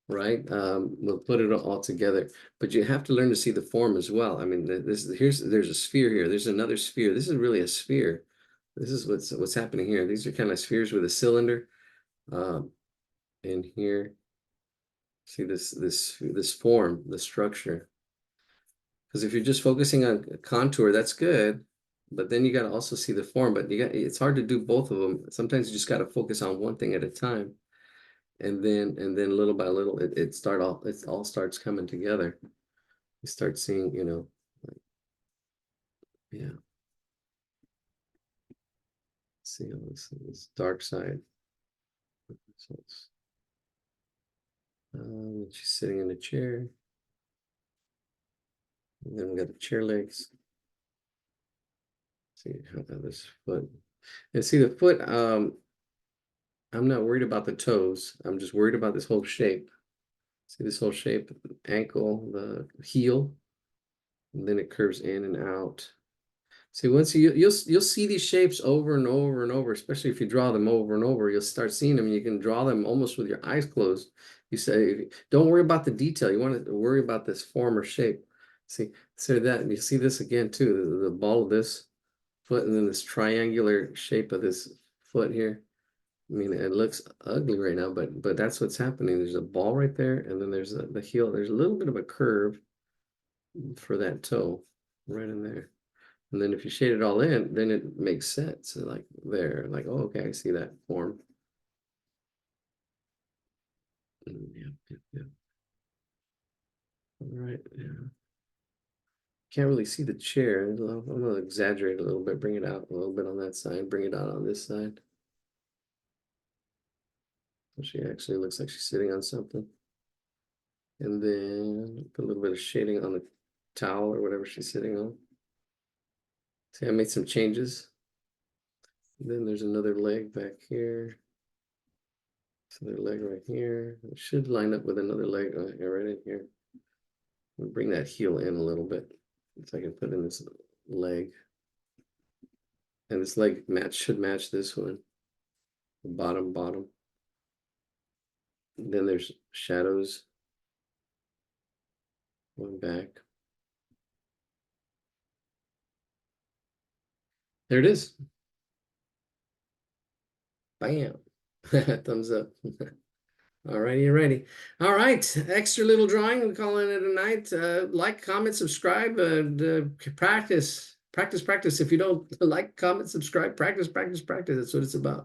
right? We'll put it all together, but you have to learn to see the form as well. I mean, there's a sphere here. There's another sphere. This is really a sphere. This is what's happening here. These are kind of spheres with a cylinder. Um, and here, see this form, the structure. Because if you're just focusing on contour, that's good. But then you got to also see the form. But it's hard to do both of them. Sometimes you just got to focus on one thing at a time. And then little by little it all starts coming together. You start seeing, like, yeah, see all this dark side. So she's sitting in a chair, and then we got the chair legs. See how this foot, and see the foot. I'm not worried about the toes. I'm just worried about this whole shape. See this whole shape, ankle, the heel, and then it curves in and out. See, once you'll see these shapes over and over and over, especially if you draw them over and over, you'll start seeing them. You can draw them almost with your eyes closed. You say, don't worry about the detail. You want to worry about this form or shape. See, so that you see this again too, the ball of this foot and then this triangular shape of this foot here. I mean, it looks ugly right now, but that's what's happening. There's a ball right there, and then there's the heel. There's a little bit of a curve for that toe right in there. And then if you shade it all in, then it makes sense. Like there, like, oh, okay, I see that form. Yeah. All right. Yeah. Can't really see the chair. I'm gonna exaggerate a little bit, bring it out a little bit on that side, bring it out on this side. She actually looks like she's sitting on something. And then put a little bit of shading on the towel or whatever she's sitting on. See, I made some changes. Then there's another leg back here. Another leg right here. It should line up with another leg right in here. We'll bring that heel in a little bit. So I can put in this leg. And this leg should match this one. The bottom. And then there's shadows going back. There it is. Bam. Thumbs up. Alrighty. All right, extra little drawing. We're calling it a night. Like, comment, subscribe. Practice. If you don't like, comment, subscribe. Practice. That's what it's about.